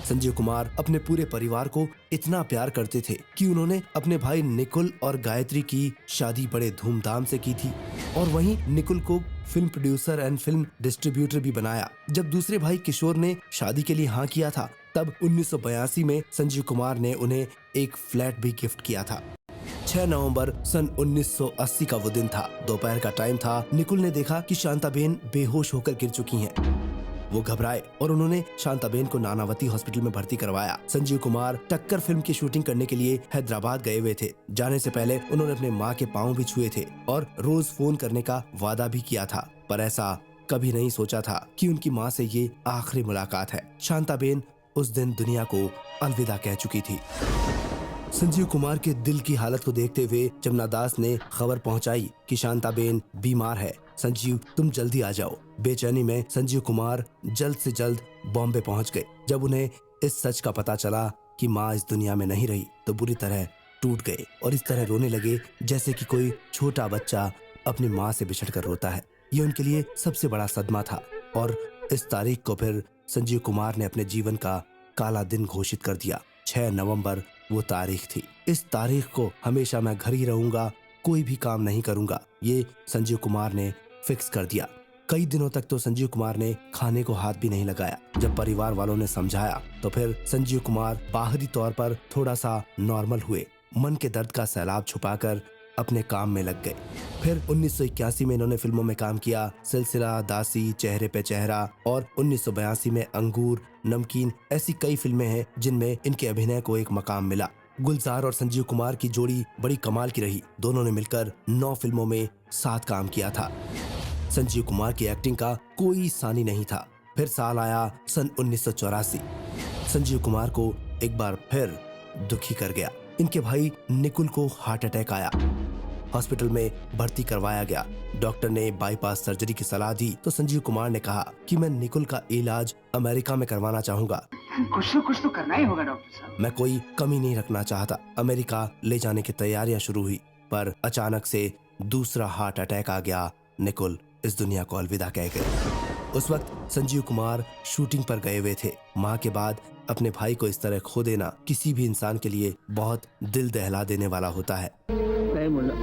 संजीव कुमार अपने पूरे परिवार को इतना प्यार करते थे कि उन्होंने अपने भाई निकुल और गायत्री की शादी बड़े धूमधाम से की थी और वहीं निकुल को film producer and film distributor भी बनाया। जब दूसरे भाई किशोर ने शादी के लिए हाँ किया था, तब 1982 में संजीव कुमार ने उन्हें एक फ्लैट भी गिफ्ट किया था। 6 नवंबर सन 1980 का वो दिन था। दोपहर का टाइम था। निकुल ने देखा कि शांताबेन बेहोश होकर गिर चुकी हैं। वो घबराए और उन्होंने शांताबेन को नानावती हॉस्पिटल में भर्ती करवाया। संजीव कुमार टक्कर फिल्म की शूटिंग करने के लिए हैदराबाद गए हुए थे। जाने से पहले उन्होंने अपने माँ के पांव भी छुए थे और रोज फोन करने का वादा भी किया था, पर ऐसा कभी नहीं सोचा था कि उनकी माँ से ये आखिरी मुलाकात है। शांताबेन उस दिन दुनिया को अलविदा कह चुकी थी। संजीव कुमार के दिल की हालत को देखते हुए जमुना दास ने खबर पहुंचाई कि शांताबेन बीमार है, संजीव तुम जल्दी आ जाओ। बेचैनी में संजीव कुमार जल्द से जल्द बॉम्बे पहुंच गए। जब उन्हें इस सच का पता चला कि माँ इस दुनिया में नहीं रही, तो बुरी तरह टूट गए और इस तरह रोने लगे जैसे कि कोई छोटा बच्चा अपनी माँ से बिछड़कर रोता है। ये उनके लिए सबसे बड़ा सदमा था और इस तारीख को फिर संजीव कुमार ने अपने जीवन का काला दिन घोषित कर दिया। 6 नवंबर वो तारीख थी। इस तारीख को हमेशा मैं घर ही रहूंगा, कोई भी काम नहीं करूंगा, ये संजीव कुमार ने फिक्स कर दिया। कई दिनों तक तो संजीव कुमार ने खाने को हाथ भी नहीं लगाया। जब परिवार वालों ने समझाया तो फिर संजीव कुमार बाहरी तौर पर थोड़ा सा नॉर्मल हुए। मन के दर्द का सैलाब छुपाकर अपने काम में लग गए। फिर 1981 में इन्होंने फिल्मों में काम किया। सिलसिला, दासी, चेहरे पे चेहरा और 1982 में अंगूर, नमकीन, ऐसी कई फिल्में हैं जिनमें इनके अभिनय को एक मकाम मिला। गुलजार और संजीव कुमार की जोड़ी बड़ी कमाल की रही। दोनों ने मिलकर 9 फिल्मों में साथ काम किया था। संजीव कुमार की एक्टिंग का कोई सानी नहीं था। फिर साल आया सन 1984। संजीव कुमार को एक बार फिर दुखी कर गया। इनके भाई निकुल को हार्ट अटैक आया। हॉस्पिटल में भर्ती करवाया गया। डॉक्टर ने बाईपास सर्जरी की सलाह दी तो संजीव कुमार ने कहा कि मैं निकुल का इलाज अमेरिका में करवाना चाहूंगा। कुछ तो करना ही होगा डॉक्टर साहब। मैं कोई कमी नहीं रखना चाहता। अमेरिका ले जाने की तैयारियां शुरू हुई, पर अचानक से दूसरा हार्ट अटैक आ गया। निकुल इस दुनिया को अलविदा कह गए। उस वक्त संजीव कुमार शूटिंग पर गए हुए थे। माँ के बाद अपने भाई को इस तरह खो देना किसी भी इंसान के लिए बहुत दिल दहला देने वाला होता है। नहीं मुल्ला,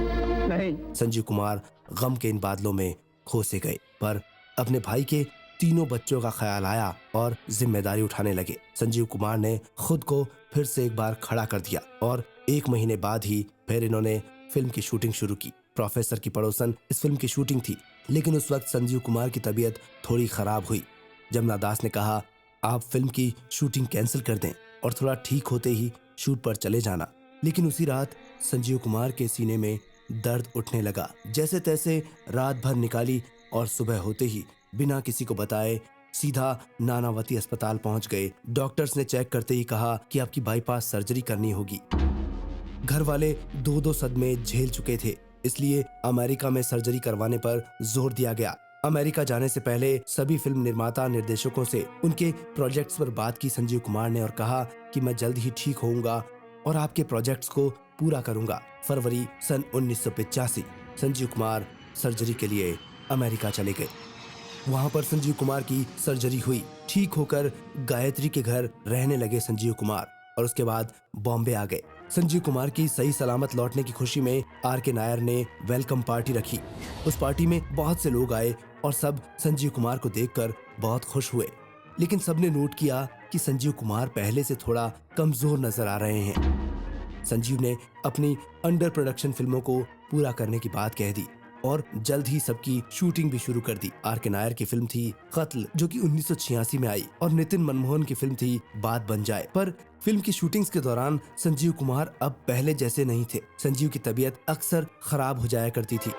नहीं। संजीव कुमार गम के इन बादलों में खो से गए, पर अपने भाई के तीनों बच्चों का ख्याल आया और जिम्मेदारी उठाने लगे। संजीव कुमार ने खुद को फिर से एक बार खड़ा कर दिया और 1 महीने बाद ही फिर इन्होंने फिल्म की शूटिंग शुरू की। प्रोफेसर की पड़ोसन इस फिल्म की शूटिंग थी, लेकिन उस वक्त संजीव कुमार की तबीयत थोड़ी खराब हुई। जमुना दास ने कहा, आप फिल्म की शूटिंग कैंसिल कर दें और थोड़ा ठीक होते ही शूट पर चले जाना। लेकिन उसी रात संजीव कुमार के सीने में दर्द उठने लगा। जैसे तैसे रात भर निकाली और सुबह होते ही बिना किसी को बताए सीधा नानावती अस्पताल पहुंच गए। डॉक्टर्स ने चेक करते ही कहा कि आपकी बाईपास सर्जरी करनी होगी। घर वाले 2-2 सदमे झेल चुके थे, इसलिए अमेरिका में सर्जरी करवाने पर जोर दिया गया। अमेरिका जाने से पहले सभी फिल्म निर्माता निर्देशकों से उनके प्रोजेक्ट्स पर बात की संजीव कुमार ने और कहा कि मैं जल्द ही ठीक होऊंगा और आपके प्रोजेक्ट्स को पूरा करूंगा। फरवरी सन 1985 संजीव कुमार सर्जरी के लिए अमेरिका चले गए। वहां पर संजीव कुमार की सर्जरी हुई। ठीक होकर गायत्री के घर रहने लगे संजीव कुमार और उसके बाद बॉम्बे आ गए। संजीव कुमार की सही सलामत लौटने की खुशी में R.K. नायर ने वेलकम पार्टी रखी। उस पार्टी में बहुत से लोग आए और सब संजीव कुमार को देखकर बहुत खुश हुए, लेकिन सबने नोट किया कि संजीव कुमार पहले से थोड़ा कमजोर नजर आ रहे हैं। संजीव ने अपनी अंडर प्रोडक्शन फिल्मों को पूरा करने की बात कह दी और जल्द ही सबकी शूटिंग भी शुरू कर दी। R.K. नायर की फिल्म थी कत्ल, जो कि 1986 में आई, और नितिन मनमोहन की फिल्म थी बात बन जाए। पर फिल्म की शूटिंग्स के दौरान संजीव कुमार अब पहले जैसे नहीं थे। संजीव की तबीयत अक्सर खराब हो जाया करती थी।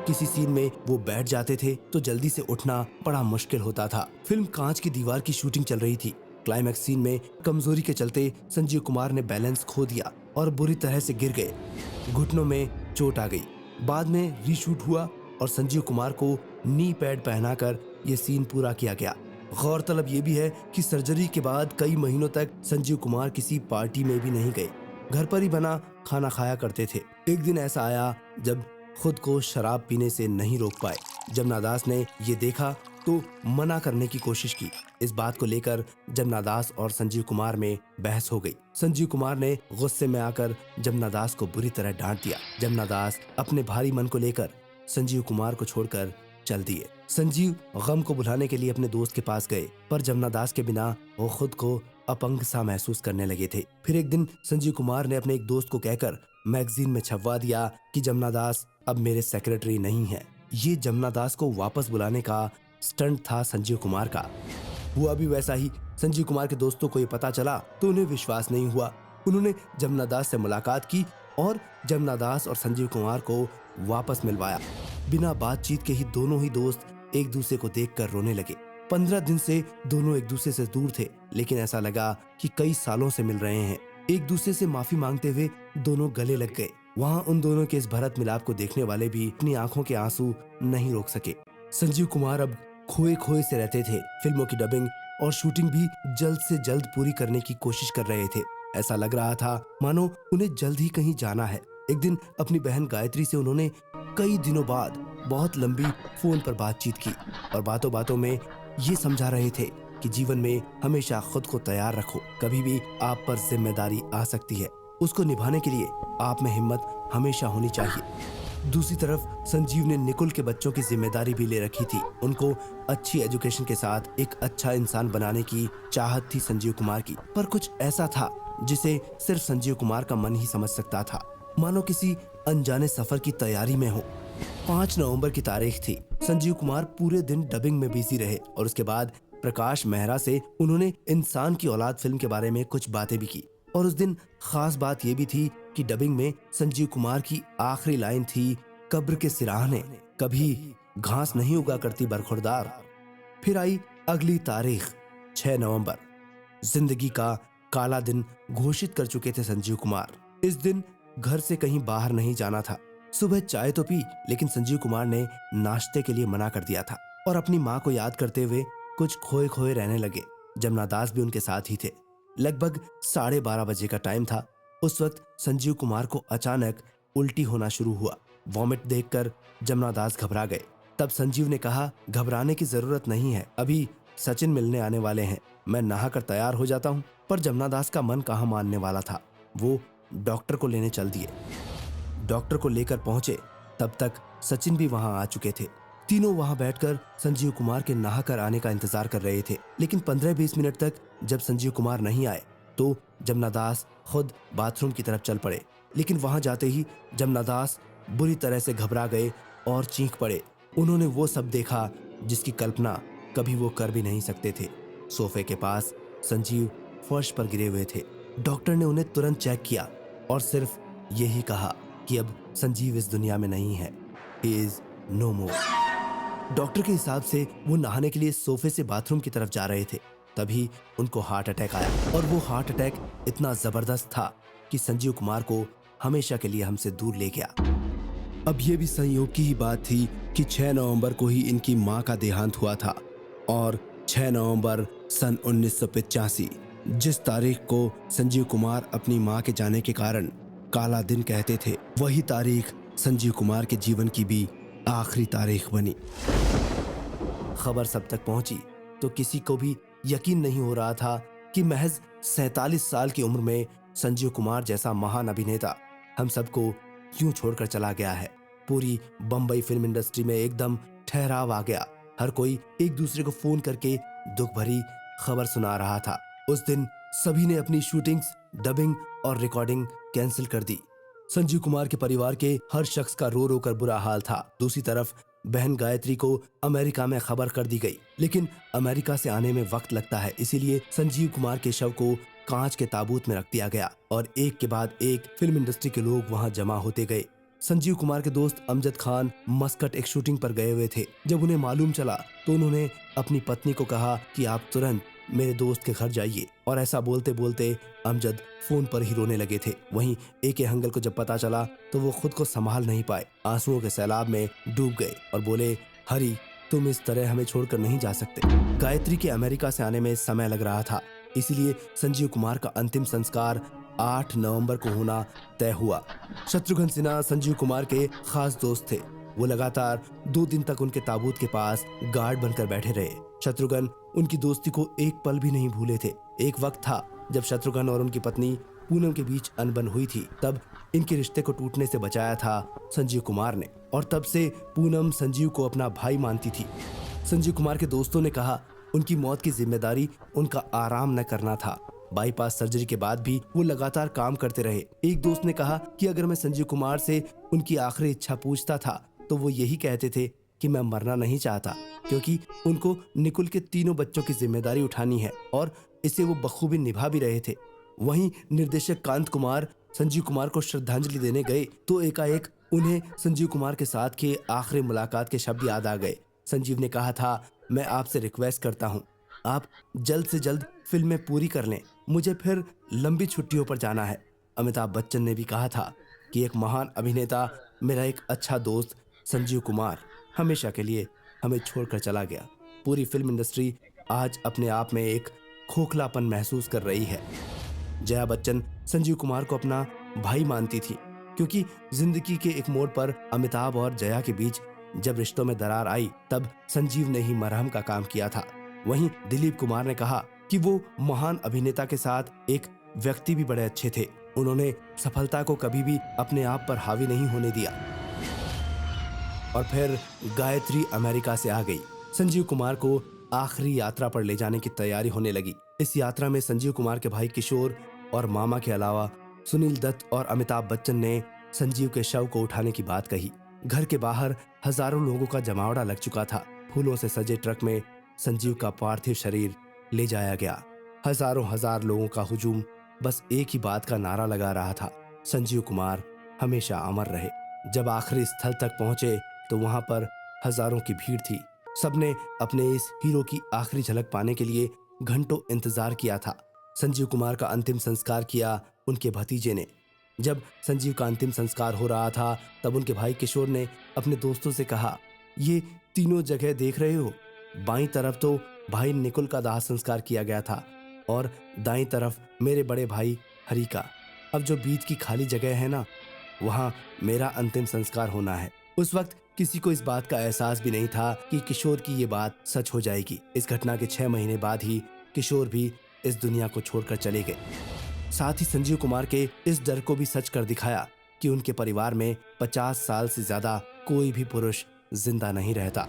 किसी सीन में वो बैठ जाते थे तो जल्दी से उठना बड़ा मुश्किल होता था। फिल्म कांच की दीवार की शूटिंग चल रही थी। क्लाइमैक्स सीन में कमजोरी के चलते संजीव कुमार ने बैलेंस खो दिया और बुरी तरह से गिर गए। घुटनों में चोट आ गई। बाद में रीशूट हुआ और संजीव कुमार को नी पैड पहनाकर ये सीन पूरा किया गया। गौरतलब ये भी है कि सर्जरी के बाद कई महीनों तक संजीव कुमार किसी पार्टी में भी नहीं गए। घर पर ही बना खाना खाया करते थे। एक दिन ऐसा आया जब खुद को शराब पीने से नहीं रोक पाए। जमुना दास ने ये देखा तो मना करने की कोशिश की। इस बात को लेकर जमुना दास और संजीव कुमार में बहस हो गई। संजीव कुमार ने गुस्से में आकर जमुना दास को बुरी तरह डांट दिया। जमुना दास अपने भारी मन को लेकर संजीव कुमार को छोड़कर चल दिए। संजीव गम को भुलाने के लिए अपने दोस्त के पास गए, पर जमुना दास के बिना वो खुद को अपंग सा महसूस करने लगे थे। फिर एक दिन संजीव कुमार ने अपने एक दोस्त को कहकर मैगजीन में छपवा दिया कि जमुना दास अब मेरे सेक्रेटरी नहीं है। ये जमुना दास को वापस बुलाने का स्टंट था संजीव कुमार का। हुआ भी वैसा ही। संजीव कुमार के दोस्तों को ये पता चला तो उन्हें विश्वास नहीं हुआ। उन्होंने जमुना दास से मुलाकात की और जमुना दास और संजीव कुमार को वापस मिलवाया। बिना बातचीत के ही दोनों ही दोस्त एक दूसरे को देखकर रोने लगे। 15 दिन से दोनों एक दूसरे से दूर थे, लेकिन ऐसा लगा कि कई सालों से मिल रहे हैं। एक दूसरे से माफी मांगते हुए दोनों गले लग गए। वहाँ उन दोनों के इस भरत मिलाप को देखने वाले भी अपनी आंखों के आंसू नहीं रोक सके। संजीव कुमार अब खोए खोए से रहते थे। फिल्मों की डबिंग और शूटिंग भी जल्द से जल्द पूरी करने की कोशिश कर रहे थे। ऐसा लग रहा था मानो उन्हें जल्द ही कहीं जाना है। एक दिन अपनी बहन गायत्री से उन्होंने कई दिनों बाद बहुत लंबी फोन पर बातचीत की और बातों बातों में ये समझा रहे थे कि जीवन में हमेशा खुद को तैयार रखो। कभी भी आप पर जिम्मेदारी आ सकती है, उसको निभाने के लिए आप में हिम्मत हमेशा होनी चाहिए। दूसरी तरफ संजीव ने निकुल के बच्चों की जिम्मेदारी भी ले रखी थी। उनको अच्छी एजुकेशन के साथ एक अच्छा इंसान बनाने की चाहत थी संजीव कुमार की, पर कुछ ऐसा था जिसे सिर्फ संजीव कुमार का मन ही समझ सकता था। मानो किसी अनजाने सफर की तैयारी में हो। 5 नवंबर की तारीख थी। संजीव कुमार पूरे दिन डबिंग में बिजी रहे और उसके बाद प्रकाश मेहरा से उन्होंने इंसान की औलाद फिल्म के बारे में कुछ बातें भी की। और उस दिन खास बात ये भी थी कि डबिंग में संजीव कुमार की आखिरी लाइन थी, कब्र के सिराहने कभी घास नहीं उगा करती बरखुरदार। फिर आई अगली तारीख 6 नवंबर। जिंदगी का काला दिन घोषित कर चुके थे संजीव कुमार। इस दिन घर से कहीं बाहर नहीं जाना था। सुबह चाय तो पी, लेकिन संजीव कुमार ने नाश्ते के लिए मना कर दिया था और अपनी माँ को याद करते हुए कुछ खोए खोए रहने लगे। जमुना दास भी उनके साथ ही थे। लगभग 12:30 बजे का टाइम था। उस वक्त संजीव कुमार को अचानक उल्टी होना शुरू हुआ। वॉमिट देखकर जमुना दास घबरा गए। तब संजीव ने कहा, घबराने की जरूरत नहीं है, अभी सचिन मिलने आने वाले हैं, मैं नहाकर तैयार हो जाता हूँ। पर जमुना दास का मन कहाँ मानने वाला था। वो डॉक्टर को लेने चल दिए। डॉक्टर को लेकर पहुंचे, तब तक सचिन भी वहां आ चुके थे। तीनों वहां बैठकर संजीव कुमार के नहाकर आने का इंतजार कर रहे थे। लेकिन 15-20 मिनट तक जब संजीव कुमार नहीं आए तो जमुना दास खुद बाथरूम की तरफ चल पड़े। लेकिन वहां जाते ही जमुना दास बुरी तरह से घबरा गए और चीख पड़े। उन्होंने वो सब देखा जिसकी कल्पना कभी वो कर भी नहीं सकते थे। सोफे के पास संजीव फर्श पर गिरे हुए थे। डॉक्टर ने उन्हें तुरंत चेक किया और सिर्फ यही कहा कि अब संजीव इस दुनिया में नहीं है, he is no more. Doctor के हिसाब से वो नहाने के लिए सोफे से बाथरूम की तरफ जा रहे थे। तभी उनको हार्ट अटैक आया और वो हार्ट अटैक इतना जबरदस्त था कि संजीव कुमार को हमेशा के लिए हमसे दूर ले गया। अब ये भी संयोग की ही बात थी कि 6 नवंबर को ही इनकी मां का देहांत हुआ था और 6 नवंबर सन 1985, जिस तारीख को संजीव कुमार अपनी मां के जाने के कारण काला दिन कहते थे, वही तारीख संजीव कुमार के जीवन की भी आखिरी तारीख बनी। खबर सब तक पहुंची तो किसी को भी यकीन नहीं हो रहा था कि महज 47 साल की उम्र में संजीव कुमार जैसा महान अभिनेता हम सबको यूं छोड़कर चला गया है। पूरी बंबई फिल्म इंडस्ट्री में एकदम ठहराव आ गया। हर कोई एक दूसरे को फोन करके दुख भरी खबर सुना रहा था। उस दिन सभी ने अपनी शूटिंग्स, डबिंग और रिकॉर्डिंग कैंसिल कर दी। संजीव कुमार के परिवार के हर शख्स का रो रो कर बुरा हाल था। दूसरी तरफ बहन गायत्री को अमेरिका में खबर कर दी गई, लेकिन अमेरिका से आने में वक्त लगता है, इसीलिए संजीव कुमार के शव को कांच के ताबूत में रख दिया गया और एक के बाद एक फिल्म इंडस्ट्री के लोग वहां जमा होते गए। संजीव कुमार के दोस्त अमजद खान मस्कट एक शूटिंग पर गए हुए थे। जब उन्हें मालूम चला तो उन्होंने अपनी पत्नी को कहा कि आप तुरंत मेरे दोस्त के घर जाइए, और ऐसा बोलते बोलते अमजद फोन पर ही रोने लगे थे। वहीं AK हंगल को जब पता चला तो वो खुद को संभाल नहीं पाए, आंसुओं के सैलाब में डूब गए और बोले, हरी तुम इस तरह हमें छोड़कर नहीं जा सकते। गायत्री के अमेरिका से आने में समय लग रहा था, इसीलिए संजीव कुमार का अंतिम संस्कार 8 नवंबर को होना तय हुआ। शत्रुघ्न सिन्हा संजीव कुमार के खास दोस्त थे। वो लगातार 2 दिन तक उनके ताबूत के पास गार्ड बनकर बैठे रहे। शत्रुघ्न उनकी दोस्ती को एक पल भी नहीं भूले थे। एक वक्त था जब शत्रुघ्न और उनकी पत्नी पूनम के बीच अनबन हुई थी, तब इनके रिश्ते को टूटने से बचाया था संजीव कुमार ने, और तब से पूनम संजीव को अपना भाई मानती थी। संजीव कुमार के दोस्तों ने कहा उनकी मौत की जिम्मेदारी उनका आराम न करना था। बाईपास सर्जरी के बाद भी वो लगातार काम करते रहे। एक दोस्त ने कहा कि अगर मैं संजीव कुमार से उनकी आखिरी इच्छा पूछता था तो वो यही कहते थे कि मैं मरना नहीं चाहता, क्योंकि उनको निकुल के 3 बच्चों की जिम्मेदारी उठानी है और इसे वो बखूबी निभा भी रहे थे। वहीं निर्देशक कांत कुमार संजीव कुमार को श्रद्धांजलि देने गए तो एकाएक उन्हें संजीव कुमार के साथ के आखिरी मुलाकात के शब्द याद आ गए। संजीव ने कहा था, मैं आपसे रिक्वेस्ट करता हूँ, आप जल्द से जल्द फिल्में पूरी कर लें, मुझे फिर लंबी छुट्टियों पर जाना है। अमिताभ बच्चन ने भी कहा था कि एक महान अभिनेता, मेरा एक अच्छा दोस्त संजीव कुमार हमेशा के लिए हमें छोड़कर चला गया। पूरी फिल्म इंडस्ट्री आज अपने आप में एक खोखलापन महसूस कर रही है। जया बच्चन संजीव कुमार को अपना भाई मानती थी, क्योंकि जिंदगी के एक मोड़ पर अमिताभ और जया के बीच जब रिश्तों में दरार आई तब संजीव ने ही मरहम का काम किया था। वहीं दिलीप कुमार ने कहा कि वो महान अभिनेता के साथ एक व्यक्ति भी बड़े अच्छे थे। उन्होंने सफलता को कभी भी अपने आप पर हावी नहीं होने दिया। और फिर गायत्री अमेरिका से आ गई। संजीव कुमार को आखिरी यात्रा पर ले जाने की तैयारी होने लगी। इस यात्रा में संजीव कुमार के भाई किशोर और मामा के अलावा सुनील दत्त और अमिताभ बच्चन ने संजीव के शव को उठाने की बात कही। घर के बाहर हजारों लोगों का जमावड़ा लग चुका था। फूलों से सजे ट्रक में संजीव का पार्थिव शरीर ले जाया गया। हजार लोगों का हुजूम बस एक ही बात का नारा लगा रहा था, संजीव कुमार हमेशा अमर रहे। जब आखिरी स्थल तक पहुंचे तो वहां पर हजारों की भीड़ थी। सबने अपने इस हीरो की आखिरी झलक पाने के लिए घंटों इंतजार किया था। संजीव कुमार का अंतिम संस्कार किया उनके भतीजे ने। जब संजीव का अंतिम संस्कार हो रहा था तब उनके भाई किशोर ने अपने दोस्तों से कहा, ये तीनों जगह देख रहे हो, बाईं तरफ तो भाई निकुल का दाह संस्कार किया गया था और दाईं तरफ मेरे बड़े भाई हरि का। अब जो बीच की खाली जगह है ना, वहां मेरा अंतिम संस्कार होना है। उस वक्त किसी को इस बात का एहसास भी नहीं था कि किशोर की ये बात सच हो जाएगी। इस घटना के 6 महीने बाद ही किशोर भी इस दुनिया को छोड़कर चले गए। साथ ही संजीव कुमार के इस डर को भी सच कर दिखाया कि उनके परिवार में 50 साल से ज्यादा कोई भी पुरुष जिंदा नहीं रहता।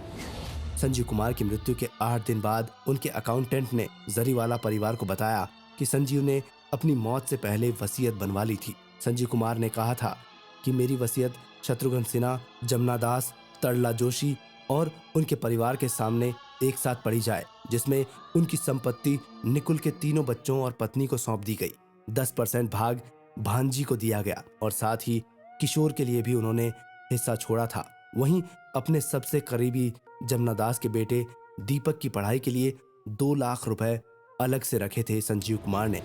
संजीव कुमार की मृत्यु के 8 दिन बाद उनके अकाउंटेंट ने जरीवाला परिवार को बताया कि संजीव ने अपनी मौत से पहले वसीयत बनवा ली थी। संजीव कुमार ने कहा था कि मेरी वसीयत शत्रुघ्न सिन्हा, जमुना दास, तरला जोशी और उनके परिवार के सामने एक साथ पढ़ी जाए, जिसमें उनकी संपत्ति निकुल के तीनों बच्चों और पत्नी को सौंप दी गई। 10% भाग भांजी को दिया गया और साथ ही किशोर के लिए भी उन्होंने हिस्सा छोड़ा था। वहीं अपने सबसे करीबी जमुना दास के बेटे दीपक की पढ़ाई के लिए 2 लाख रुपए अलग से रखे थे संजीव कुमार ने।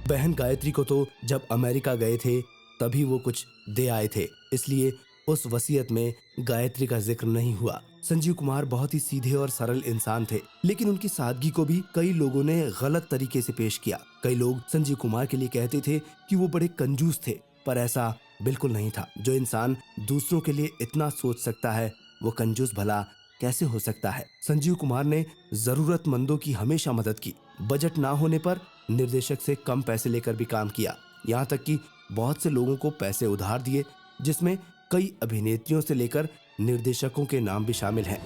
बहन गायत्री को तो जब अमेरिका गए थे तभी वो कुछ दे आए थे, इसलिए उस वसीयत में गायत्री का जिक्र नहीं हुआ। संजीव कुमार बहुत ही सीधे और सरल इंसान थे, लेकिन उनकी सादगी को भी कई लोगों ने गलत तरीके से पेश किया। कई लोग संजीव कुमार के लिए कहते थे कि वो बड़े कंजूस थे, पर ऐसा बिल्कुल नहीं था। जो इंसान दूसरों के लिए इतना सोच सकता है वो कंजूस भला कैसे हो सकता है। संजीव कुमार ने जरूरतमंदों की हमेशा मदद की। बजट ना होने पर निर्देशक से कम पैसे लेकर भी काम किया। यहाँ तक कि बहुत से लोगों को पैसे उधार दिए, जिसमें कई अभिनेत्रियों से लेकर निर्देशकों के नाम भी शामिल हैं।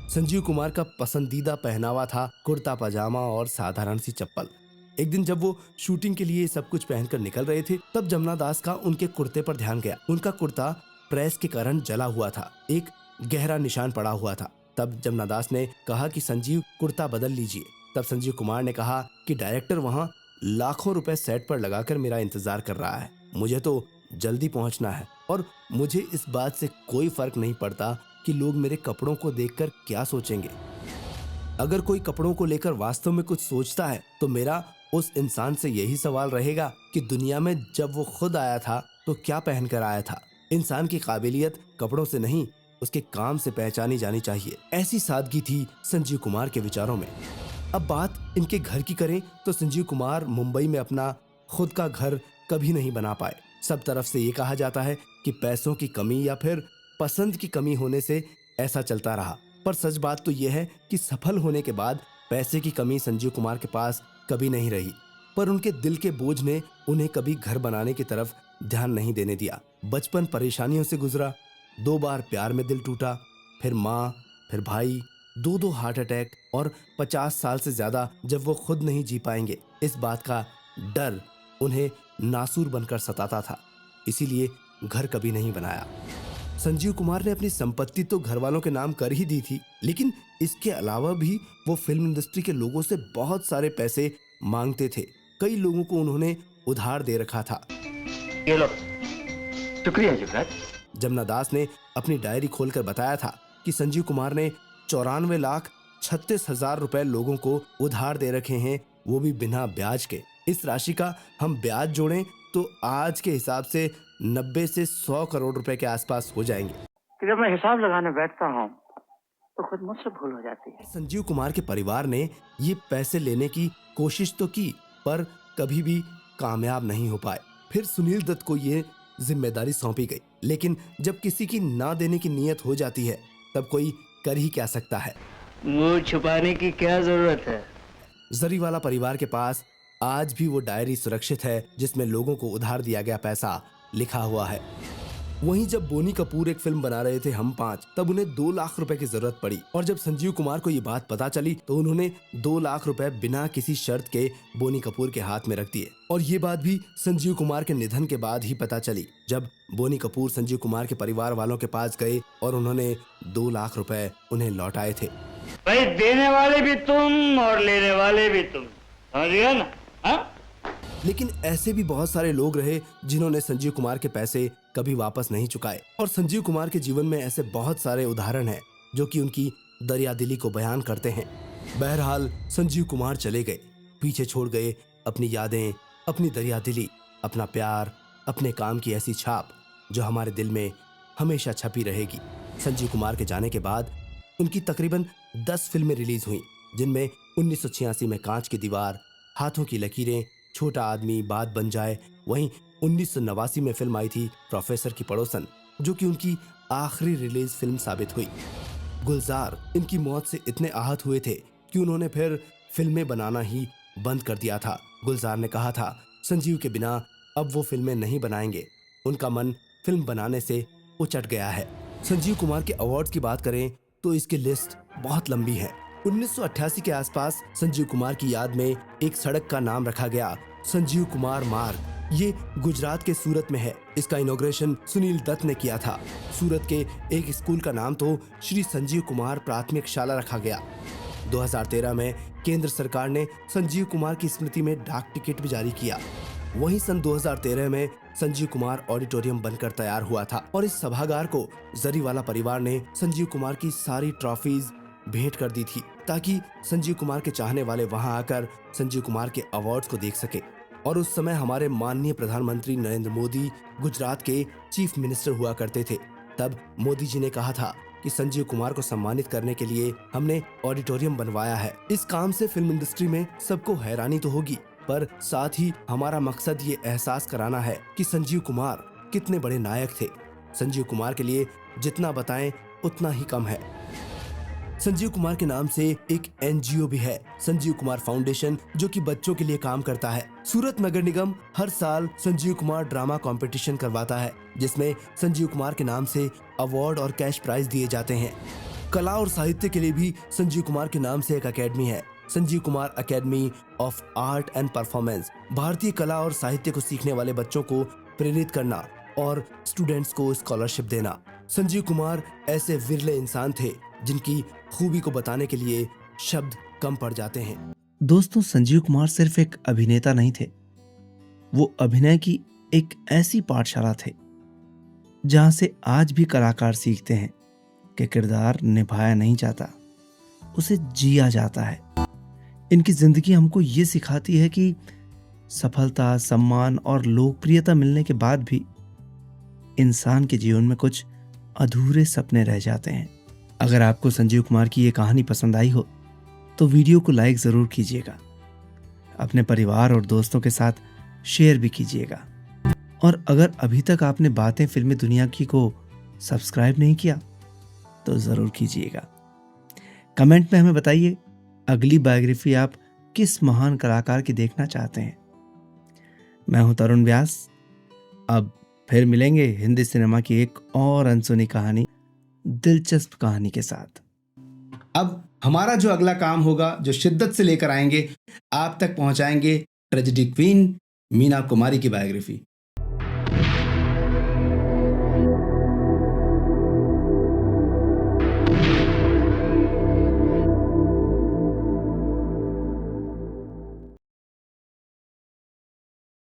संजीव कुमार का पसंदीदा पहनावा था कुर्ता पजामा और साधारण सी चप्पल। एक दिन जब वो शूटिंग के लिए सब कुछ पहनकर निकल रहे थे तब जमुना दास का उनके कुर्ते पर ध्यान गया। उनका कुर्ता प्रेस के कारण जला हुआ था, एक गहरा निशान पड़ा हुआ था। तब जमुना दास ने कहा कि संजीव कुर्ता बदल लीजिए। तब संजीव कुमार ने कहा कि डायरेक्टर वहाँ लाखों रुपए सेट पर लगाकर मेरा इंतजार कर रहा है, मुझे तो जल्दी पहुंचना है और मुझे इस बात से कोई फर्क नहीं पड़ता कि लोग मेरे कपड़ों को देखकर क्या सोचेंगे। अगर कोई कपड़ों को लेकर वास्तव में कुछ सोचता है तो मेरा उस इंसान से यही सवाल रहेगा कि दुनिया में जब वो खुद आया था तो क्या पहनकर आया था। इंसान की काबिलियत कपड़ों से नहीं, उसके काम से पहचानी जानी चाहिए। ऐसी सादगी थी संजीव कुमार के विचारों में। अब बात इनके घर की करें तो संजीव कुमार मुंबई में अपना खुद का घर कभी नहीं बना पाए। सब तरफ से ये कहा जाता है कि पैसों की कमी या फिर पसंद की कमी होने से ऐसा चलता रहा, पर सच बात तो यह है कि सफल होने के बाद पैसे की कमी संजीव कुमार के पास कभी नहीं रही। पर उनके दिल के बोझ ने उन्हें कभी घर बनाने की तरफ ध्यान नहीं देने दिया। बचपन परेशानियों से गुजरा, 2 बार प्यार में दिल टूटा, फिर माँ, फिर भाई, 2 हार्ट अटैक और 50 साल से ज्यादा जब वो खुद नहीं जी पाएंगे, इस बात का डर उन्हें नासूर बनकर सताता था। इसीलिए घर कभी नहीं बनाया। संजीव कुमार ने अपनी संपत्ति तो घर वालों के नाम कर ही दी थी, लेकिन इसके अलावा भी वो फिल्म इंडस्ट्री के लोगों से बहुत सारे पैसे मांगते थे। कई लोगों को उन्होंने उधार दे रखा था। ये लो, शुक्रिया जुगराज। जमुना दास ने अपनी डायरी खोलकर बताया था कि संजीव कुमार ने 94,36,000 रुपए लोगों को उधार दे रखे हैं, वो भी बिना ब्याज के। इस राशि का हम ब्याज जोड़ें तो आज के हिसाब से 90 से 100 करोड़ रुपए के आसपास हो जाएंगे। जब मैं हिसाब लगाने बैठता हूँ तो खुद मुझसे भूल हो जाती है। संजीव कुमार के परिवार ने ये पैसे लेने की कोशिश तो की, पर कभी भी कामयाब नहीं हो पाए। फिर सुनील दत्त को ये जिम्मेदारी सौंपी गई, लेकिन जब किसी की ना देने की नीयत हो जाती है तब कोई कर ही क्या सकता है। मुंह छुपाने की क्या जरूरत है। जरीवाला परिवार के पास आज भी वो डायरी सुरक्षित है जिसमें लोगों को उधार दिया गया पैसा लिखा हुआ है। वहीं जब बोनी कपूर एक फिल्म बना रहे थे हम 5, तब उन्हें 2 लाख रुपए की जरूरत पड़ी और जब संजीव कुमार को ये बात पता चली तो उन्होंने 2 लाख रुपए बिना किसी शर्त के बोनी कपूर के हाथ में रख दिए। और ये बात भी संजीव कुमार के निधन के बाद ही पता चली, जब बोनी कपूर संजीव कुमार के परिवार वालों के पास गए और उन्होंने 2 लाख रुपए उन्हें लौटाए थे। भाई देने वाले भी तुम और लेने वाले भी तुम, समझ गया ना? हाँ? लेकिन ऐसे भी बहुत सारे लोग रहे जिन्होंने संजीव कुमार के पैसे कभी वापस नहीं चुकाए। और संजीव कुमार के जीवन में ऐसे बहुत सारे उदाहरण हैं जो कि उनकी दरियादिली को बयान करते हैं। बहरहाल संजीव कुमार चले गए, पीछे छोड़ गए अपनी यादें, अपनी दरियादिली, अपना प्यार, अपने काम की ऐसी छाप जो हमारे दिल में हमेशा छपी रहेगी। संजीव कुमार के जाने के बाद उनकी तकरीबन 10 फिल्में रिलीज हुई, जिनमें 1986 में कांच की दीवार, हाथों की लकीरें, छोटा आदमी, बात बन जाए। वहीं 1989 में फिल्म आई थी प्रोफेसर की पड़ोसन, जो कि उनकी आखिरी रिलीज फिल्म साबित हुई। गुलजार इनकी मौत से इतने आहत हुए थे कि उन्होंने फिर फिल्में बनाना ही बंद कर दिया था। गुलजार ने कहा था संजीव के बिना अब वो फिल्में नहीं बनाएंगे, उनका मन फिल्म बनाने से उचट गया है। संजीव कुमार के अवार्ड्स की बात करें तो इसकी लिस्ट बहुत लंबी है। 1988 के आसपास संजीव कुमार की याद में एक सड़क का नाम रखा गया, संजीव कुमार मार्ग। ये गुजरात के सूरत में है। इसका इनॉग्रेशन सुनील दत्त ने किया था। सूरत के एक स्कूल का नाम तो श्री संजीव कुमार प्राथमिक शाला रखा गया। 2013 में केंद्र सरकार ने संजीव कुमार की स्मृति में डाक टिकट भी जारी किया। वहीं सन 2013 में संजीव कुमार ऑडिटोरियम बनकर तैयार हुआ था और इस सभागार को जरीवाला परिवार ने संजीव कुमार की सारी ट्रॉफीज भेंट कर दी थी, ताकि संजीव कुमार के चाहने वाले वहां आकर संजीव कुमार के अवार्ड्स को देख सके। और उस समय हमारे माननीय प्रधानमंत्री नरेंद्र मोदी गुजरात के चीफ मिनिस्टर हुआ करते थे। तब मोदी जी ने कहा था कि संजीव कुमार को सम्मानित करने के लिए हमने ऑडिटोरियम बनवाया है। इस काम से फिल्म इंडस्ट्री में सबको हैरानी तो होगी, पर साथ ही हमारा मकसद ये एहसास कराना है कि संजीव कुमार कितने बड़े नायक थे। संजीव कुमार के लिए जितना बताएं उतना ही कम है। संजीव कुमार के नाम से एक एनजीओ भी है, संजीव कुमार फाउंडेशन, जो कि बच्चों के लिए काम करता है। सूरत नगर निगम हर साल संजीव कुमार ड्रामा कंपटीशन करवाता है, जिसमें संजीव कुमार के नाम से अवार्ड और कैश प्राइज दिए जाते हैं। कला और साहित्य के लिए भी संजीव कुमार के नाम से एक अकेडमी है, Sanjeev Kumar academy of art and performance. भारतीय कला और साहित्य को सीखने वाले बच्चों को प्रेरित करना और स्टूडेंट्स को स्कॉलरशिप देना। संजीव कुमार ऐसे विरले इंसान थे जिनकी खूबी को बताने के लिए शब्द कम पड़ जाते हैं। दोस्तों, संजीव कुमार सिर्फ एक अभिनेता नहीं थे, वो अभिनय की एक ऐसी पाठशाला थे जहां से आज भी कलाकार सीखते हैं कि किरदार निभाया नहीं जाता, उसे जिया जाता है। इनकी जिंदगी हमको ये सिखाती है कि सफलता, सम्मान और लोकप्रियता मिलने के बाद भी इंसान के जीवन में कुछ अधूरे सपने रह जाते हैं। अगर आपको संजीव कुमार की ये कहानी पसंद आई हो तो वीडियो को लाइक जरूर कीजिएगा, अपने परिवार और दोस्तों के साथ शेयर भी कीजिएगा। और अगर अभी तक आपने बातें फिल्मी दुनिया की को सब्सक्राइब नहीं किया तो जरूर कीजिएगा। कमेंट में हमें बताइए अगली बायोग्राफी आप किस महान कलाकार की देखना चाहते हैं। मैं हूं तरुण व्यास। अब फिर मिलेंगे हिंदी सिनेमा की एक और अनसुनी कहानी, दिलचस्प कहानी के साथ। अब हमारा जो अगला काम होगा, जो शिद्दत से लेकर आएंगे, आप तक पहुंचाएंगे ट्रेजेडी क्वीन मीना कुमारी की बायोग्राफी।